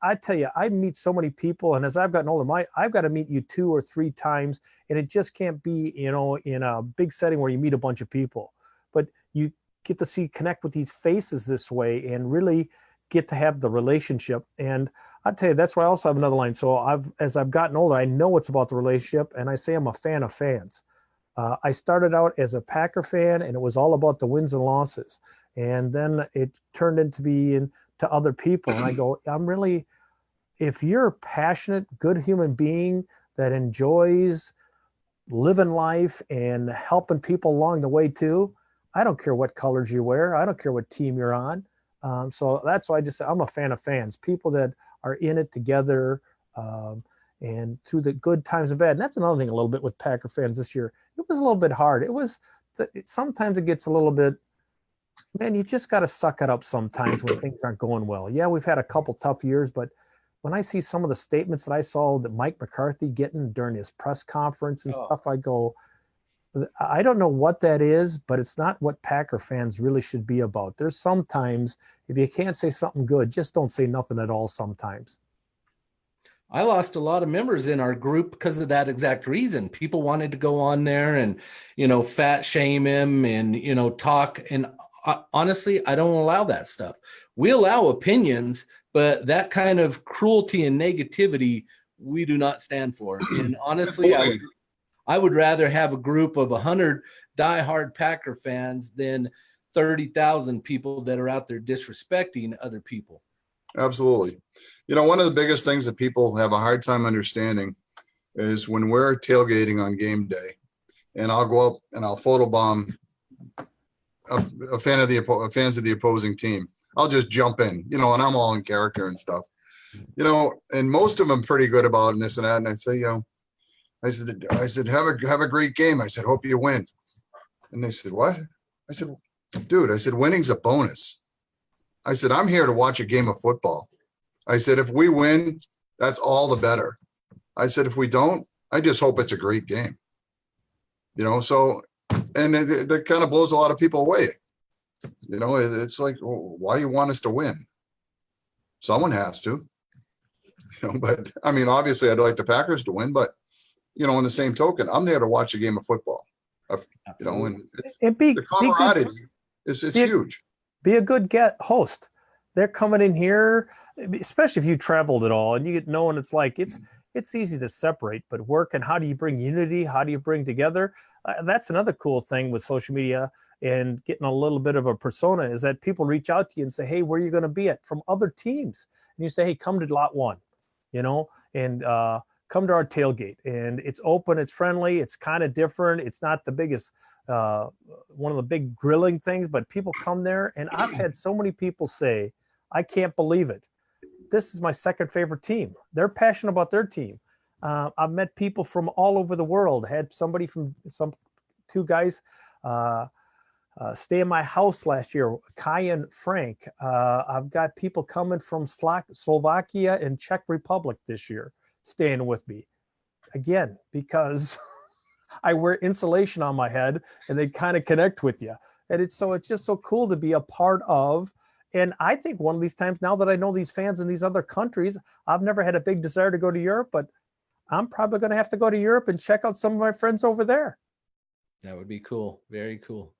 I tell you, I meet so many people, and as I've gotten older, I've got to meet you 2 or 3 times, and it just can't be, in a big setting where you meet a bunch of people. But you get to connect with these faces this way and really get to have the relationship. And I tell you, that's why I also have another line. So as I've gotten older, I know it's about the relationship, and I say I'm a fan of fans. I started out as a Packer fan, and it was all about the wins and losses. And then it turned into being to other people. And I go, if you're a passionate, good human being that enjoys living life and helping people along the way too, I don't care what colors you wear. I don't care what team you're on. So that's why I'm a fan of fans, people that are in it together, and through the good times and bad. And that's another thing a little bit with Packer fans this year. It was a little bit hard. Sometimes it gets a little bit, man, you just got to suck it up sometimes when things aren't going well. Yeah, we've had a couple tough years, but when I see some of the statements that I saw that Mike McCarthy getting during his press conference and stuff, I go, I don't know what that is, but it's not what Packer fans really should be about. There's sometimes, if you can't say something good, just don't say nothing at all sometimes. I lost a lot of members in our group because of that exact reason. People wanted to go on there and, fat shame him and, talk. And honestly, I don't allow that stuff. We allow opinions, but that kind of cruelty and negativity, we do not stand for. And honestly, I would rather have a group of 100 diehard Packer fans than 30,000 people that are out there disrespecting other people. Absolutely. One of the biggest things that people have a hard time understanding is when we're tailgating on game day, and I'll go up and I'll photobomb fans of the opposing team. I'll just jump in, and I'm all in character and stuff, and most of them pretty good about it and this and that. And I say, I said, have a great game. I said, hope you win. And they said, what? I said, dude, I said, winning's a bonus. I said, I'm here to watch a game of football. I said, if we win, that's all the better. I said, if we don't, I just hope it's a great game. So, and that kind of blows a lot of people away. It's like, well, why you want us to win? Someone has to, but I mean, obviously I'd like the Packers to win, but in the same token, I'm there to watch a game of football. And the camaraderie is huge. Be a good host. They're coming in here, especially if you traveled at all and you get knowing it's like, it's easy to separate, but work and how do you bring unity? How do you bring together? That's another cool thing with social media and getting a little bit of a persona is that people reach out to you and say, hey, where are you going to be at from other teams? And you say, hey, come to lot 1, and come to our tailgate. And it's open, it's friendly, it's kind of different. It's not the biggest, one of the big grilling things, but people come there. And I've had so many people say, I can't believe it. This is my second favorite team. They're passionate about their team. I've met people from all over the world. Had somebody from two guys stay in my house last year, Kai and Frank. I've got people coming from Slovakia and Czech Republic this year, staying with me. Again, because I wear insulation on my head and they kind of connect with you. And it's just so cool to be a part of. And I think one of these times, now that I know these fans in these other countries, I've never had a big desire to go to Europe, but I'm probably going to have to go to Europe and check out some of my friends over there. That would be cool. Very cool.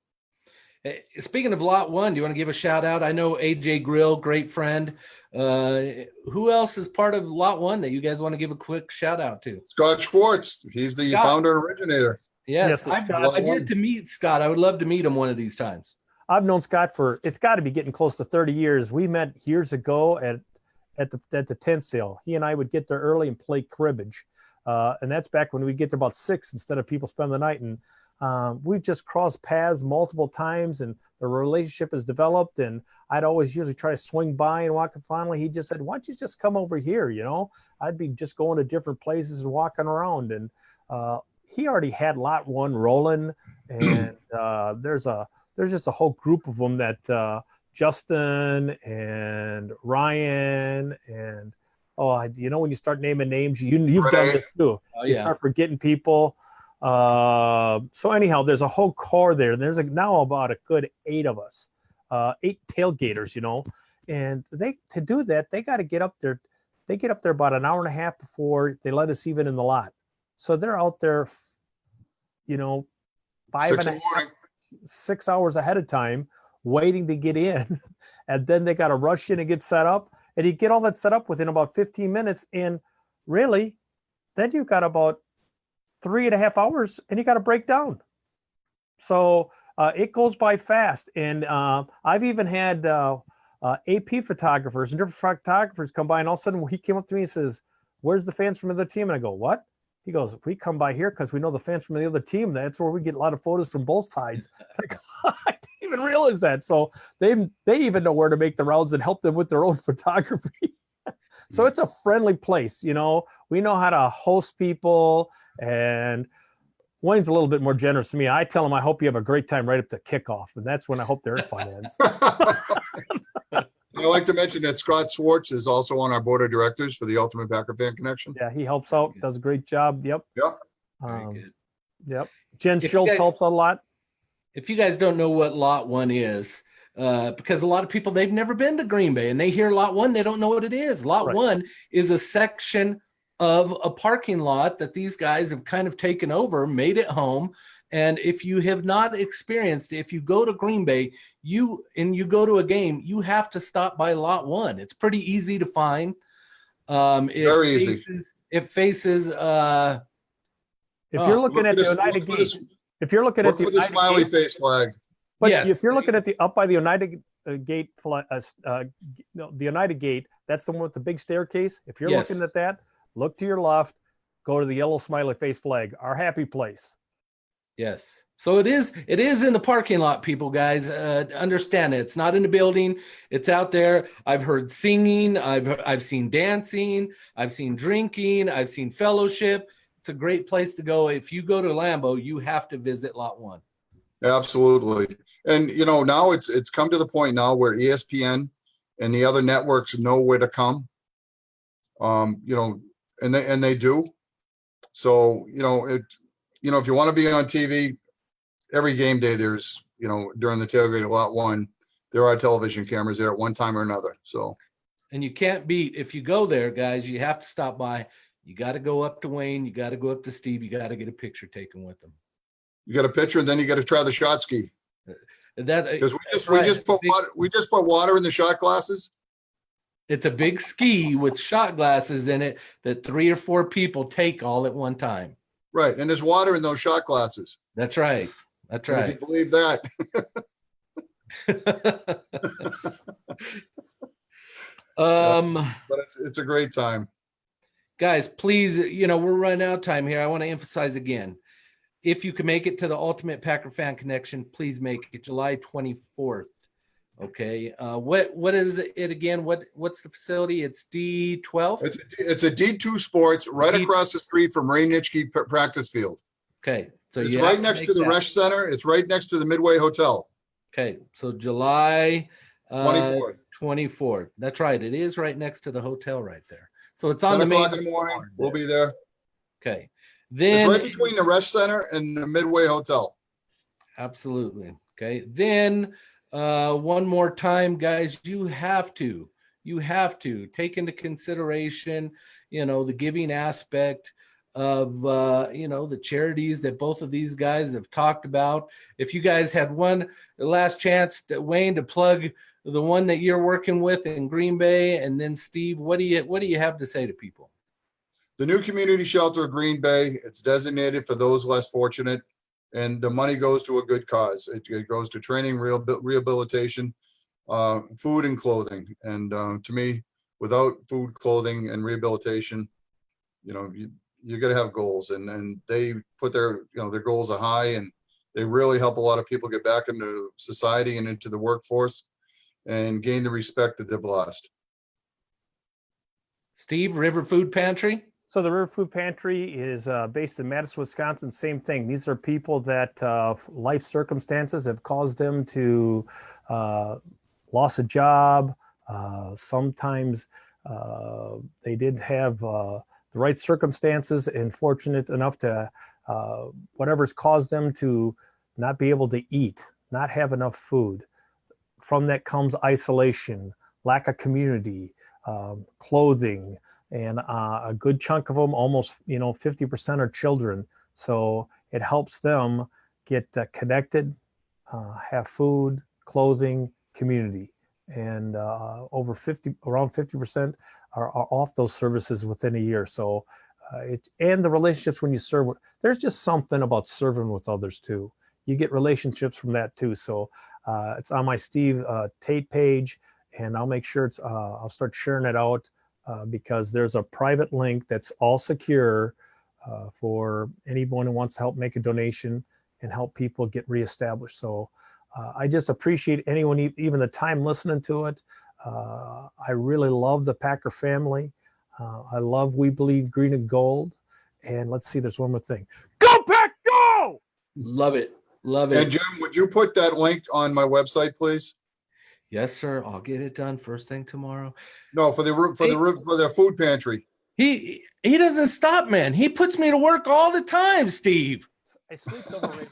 Speaking of lot 1, do you want to give a shout out? I know AJ Grill, great friend. Who else is part of lot 1 that you guys want to give a quick shout out to? Scott Schwartz. He's the founder and originator. Yes, I've yet to meet Scott. I would love to meet him one of these times. I've known Scott it's got to be getting close to 30 years. We met years ago at the tent sale. He and I would get there early and play cribbage. And that's back when we get there about 6 instead of people spend the night. And we've just crossed paths multiple times and the relationship has developed. And I'd always usually try to swing by and walk. And finally, he just said, why don't you just come over here? I'd be just going to different places and walking around. And he already had lot 1 rolling. And there's just a whole group of them that Justin and Ryan and when you start naming names, you've done this too. Oh, yeah. You start forgetting people. So anyhow, there's a whole core there. And there's now about a good 8 of us, 8 tailgaters, and to do that, they got to get up there. They get up there about an hour and a half before they let us even in the lot. So they're out there, 6 hours ahead of time, waiting to get in. And then they got to rush in and get set up. And you get all that set up within about 15 minutes. And really, then you've got about 3.5 hours and you got to break down. So it goes by fast. And I've even had AP photographers and different photographers come by, and all of a sudden he came up to me and says, where's the fans from the other team? And I go, what? He goes, we come by here because we know the fans from the other team. That's where we get a lot of photos from both sides. I didn't even realize that. So they even know where to make the rounds and help them with their own photography. So it's a friendly place. We know how to host people, and Wayne's a little bit more generous to me. I tell him, I hope you have a great time right up to kickoff. And that's when I hope their fun ends. I'd like to mention that Scott Schwartz is also on our board of directors for the Ultimate Packer Fan Connection. Yeah, he helps out, does a great job. Yep. Very good. Yep. Jen Schultz helps out a lot. If you guys don't know what lot 1 is, because a lot of people, they've never been to Green Bay and they hear lot 1, they don't know what it is. Lot 1 is a section of a parking lot that these guys have kind of taken over, made it home. And if you have not experienced, if you go to Green Bay, you go to a game, you have to stop by lot 1. It's pretty easy to find. Very easy. It faces. If you're looking at the United Gate, if you're looking at the smiley face flag, but if you're looking at the up by the United Gate, the United Gate, That's the one with the big staircase. If you're Yes. looking at that, look to your left, go to the yellow smiley face flag, our happy place. Yes. So it is in the parking lot, people, guys. Understand it. It's not in the building. It's out there. I've heard singing. I've seen dancing. I've seen drinking. I've seen fellowship. It's a great place to go. If you go to Lambeau, you have to visit Lot 1. Absolutely. And, you know, now it's come to the point now where ESPN and the other networks know where to come. You know, and they do. So, you know, if you want to be on TV, every game day, there's, you know, during the tailgate of Lot 1, there are television cameras there at one time or another. So, And you can't beat, if you go there, guys, you have to stop by. You got to go up to Wayne. You got to go up to Steve. You got to get a picture taken with them. you got a picture, and then you got to try the shot ski. Because we just put water in the shot glasses. It's a big ski with shot glasses in it that 3 or 4 people take all at one time. Right, and there's water in those shot glasses. That's right. That's And right. if you believe that. But it's a great time. Guys, please, you know, we're running out of time here. I want to emphasize again, if you can make it to the Ultimate Packer Fan Connection, please make it July 24th. Okay. What is it again? What's the facility? It's D12. It's a D2 Sports right across the street from Ray Nitschke practice field. Okay. So it's right next to the Resch Center. It's right next to the Midway Hotel. Okay. So July 24th. 24th. That's right. It is right next to the hotel right there. So it's on 10 the main o'clock in the morning. We'll be there. Okay. Then it's right between the Resch Center and the Midway Hotel. Absolutely. Okay. Then one more time, guys, you have to take into consideration, you know, the giving aspect of, you know, the charities that both of these guys have talked about. If you guys had the last chance, Wayne, to plug the one that you're working with in Green Bay, and then Steve, what do you have to say to people? The new community shelter of Green Bay, it's designated for those less fortunate, and the money goes to a good cause. It goes to training, rehabilitation, food and clothing. And to me, without food, clothing, and rehabilitation, you know, you got to have goals. And they put their goals are high, and they really help a lot of people get back into society and into the workforce and gain the respect that they've lost. Steve, River Food Pantry. So the River Food Pantry is based in Madison, Wisconsin. Same thing. These are people that life circumstances have caused them to lost a job. Sometimes they didn't have the right circumstances and fortunate enough to whatever's caused them to not be able to eat, not have enough food. From that comes isolation, lack of community, clothing, and a good chunk of them, almost 50% are children. So it helps them get connected, have food, clothing, community, and around 50% are off those services within a year. So and the relationships when you serve, there's just something about serving with others too. You get relationships from that too. So it's on my Steve Tate page, and I'll make sure I'll start sharing it out. Because there's a private link that's all secure for anyone who wants to help make a donation and help people get reestablished. So I just appreciate anyone, even the time listening to it. I really love the Packer family. I love We Believe Green and Gold. And let's see, there's one more thing. Go Pack, go! Love it. Love it. And Jim, would you put that link on my website, please? Yes, sir. I'll get it done first thing tomorrow. No, for the food pantry. He doesn't stop, man. He puts me to work all the time, Steve. I sleep's overrated.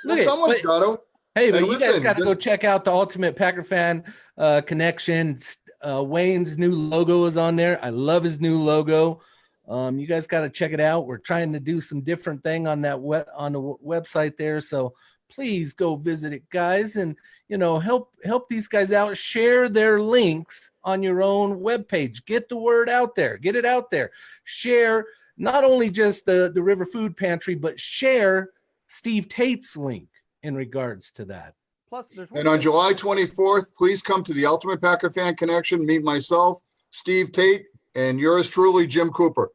Well, someone's got to. Hey, but And you listen, guys got to go check out the Ultimate Packer Fan Connection. Wayne's new logo is on there. I love his new logo. You guys got to check it out. We're trying to do some different thing on that on the website there. So please go visit it, guys, and help these guys out. Share their links on your own webpage. Get the word out there. Get it out there. Share not only just the River Food Pantry, but share Steve Tate's link in regards to that. Plus, there's And on July 24th, please come to the Ultimate Packer Fan Connection. Meet myself, Steve Tate, and yours truly, Jim Cooper.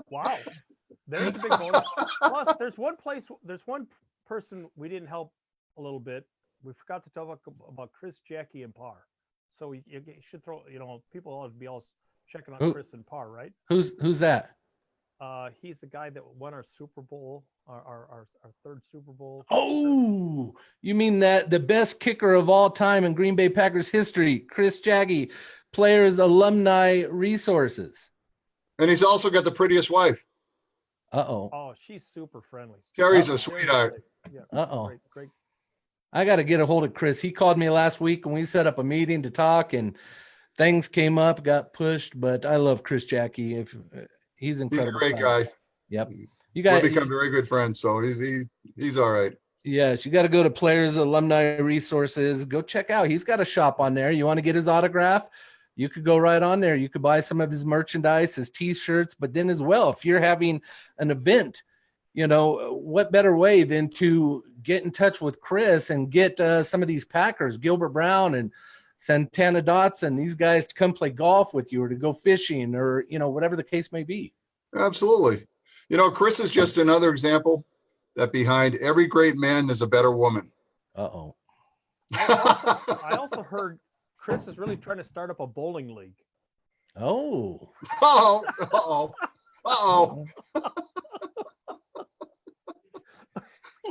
wow, there's a big bonus. Plus, there's one person we didn't help a little bit. We forgot to talk about Chris, Jackie, and Parr. So you should throw, people ought to be all checking on Chris and Parr, right? Who's that? He's the guy that won our Super Bowl, our third Super Bowl. Oh, you mean that the best kicker of all time in Green Bay Packers history, Chris Jaggy, Players Alumni Resources. And he's also got the prettiest wife. Uh-oh. Oh, she's super friendly. Terry's a sweetheart. Yeah. Uh-oh. Great. I got to get a hold of Chris. He called me last week and we set up a meeting to talk, and things came up, got pushed, but I love Chris Jackie. He's incredible. He's a great guy. Yep. You got We've become very good friends, so he's all right. Yes, you got to go to Players Alumni Resources. Go check out. He's got a shop on there. You want to get his autograph? You could go right on there. You could buy some of his merchandise, his T-shirts, but then as well, if you're having an event, what better way than to get in touch with Chris and get some of these Packers, Gilbert Brown and Santana Dotson, these guys to come play golf with you or to go fishing or, whatever the case may be. Absolutely. Chris is just another example that behind every great man, there's a better woman. Uh-oh. I also heard Chris is really trying to start up a bowling league. Oh. Uh-oh.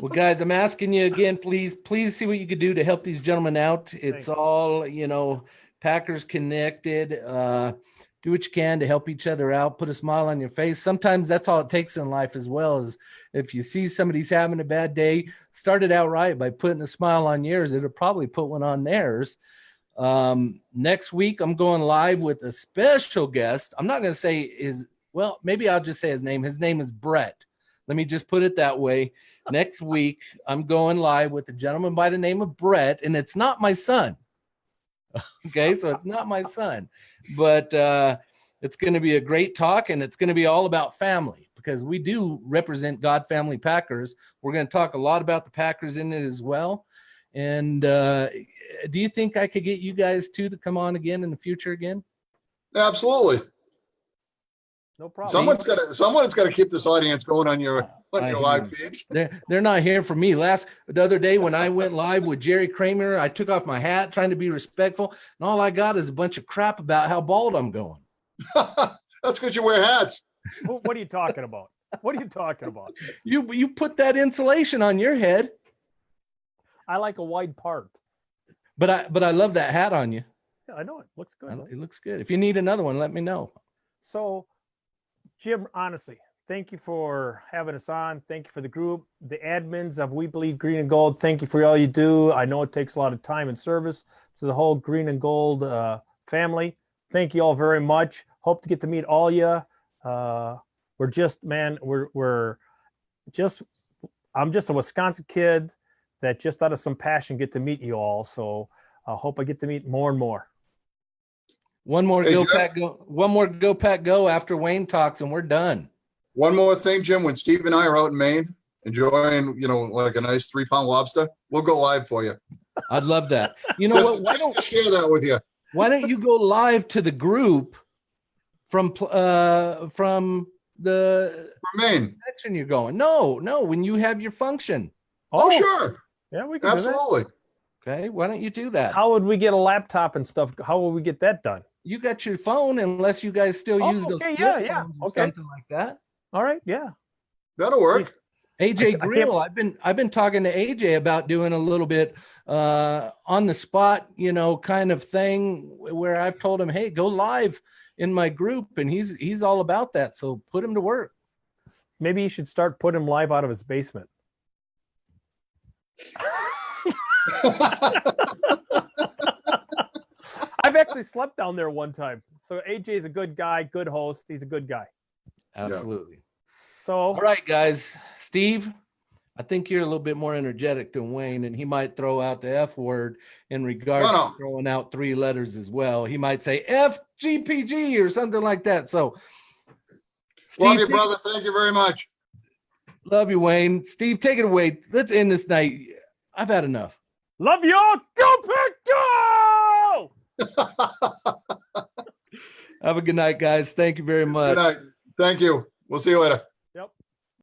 Well, guys, I'm asking you again, please see what you could do to help these gentlemen out. It's Thanks. all, Packers connected. Do what you can to help each other out, put a smile on your face. Sometimes that's all it takes in life as well, is if you see somebody's having a bad day, start it out right by putting a smile on yours. It'll probably put one on theirs. Next week, I'm going live with a special guest. I'm not going to say maybe I'll just say his name. His name is Brett. Let me just put it that way. Next week, I'm going live with a gentleman by the name of Brett, and it's not my son. Okay, so it's not my son, but it's going to be a great talk, and it's going to be all about family because we do represent God Family Packers. We're going to talk a lot about the Packers in it as well. And do you think I could get you guys too to come on again in the future again? Absolutely. No problem. Someone's got to keep this audience going on your live feeds. They're not here for me. The other day when I went live with Jerry Kramer, I took off my hat trying to be respectful, and all I got is a bunch of crap about how bald I'm going. That's because you wear hats. What are you talking about? What are you talking about? You put that insulation on your head. I like a wide part. But I love that hat on you. Yeah, I know it looks good. It looks good. If you need another one, let me know. So, Jim, honestly, thank you for having us on. Thank you for the group, the admins of We Believe Green and Gold. Thank you for all you do. I know it takes a lot of time and service to the whole Green and Gold family. Thank you all very much. Hope to get to meet all you. I'm just a Wisconsin kid that just out of some passion get to meet you all. So I hope I get to meet more and more. One more Go Pack Go. One more Go Pack Go after Wayne talks, and we're done. One more thing, Jim. When Steve and I are out in Maine enjoying, like a nice 3-pound lobster, we'll go live for you. I'd love that. You know what? Why don't share that with you? Why don't you go live to the group from the Maine section you're going? No. When you have your function. Oh, sure. Yeah, we can Absolutely. do that. Okay, why don't you do that? How would we get a laptop and stuff? How would we get that done? You got your phone, unless you guys still use those. Okay, flip yeah. phones or Okay. something like that. All right, yeah. That'll work. AJ Grill, I've been talking to AJ about doing a little bit on the spot, kind of thing where I've told him, hey, go live in my group, and he's all about that. So put him to work. Maybe you should start putting him live out of his basement. I've actually slept down there one time. So AJ's a good guy, good host. He's a good guy. Absolutely. Yeah. So, all right, guys. Steve, I think you're a little bit more energetic than Wayne, and he might throw out the F word in regards to throwing out 3 letters as well. He might say FGPG or something like that. So, Steve, love you, brother. Thank you very much. Love you, Wayne. Steve, take it away. Let's end this night. I've had enough. Love y'all. Go Pick Go! Have a good night, guys. Thank you very much. Good night. Thank you. We'll see you later.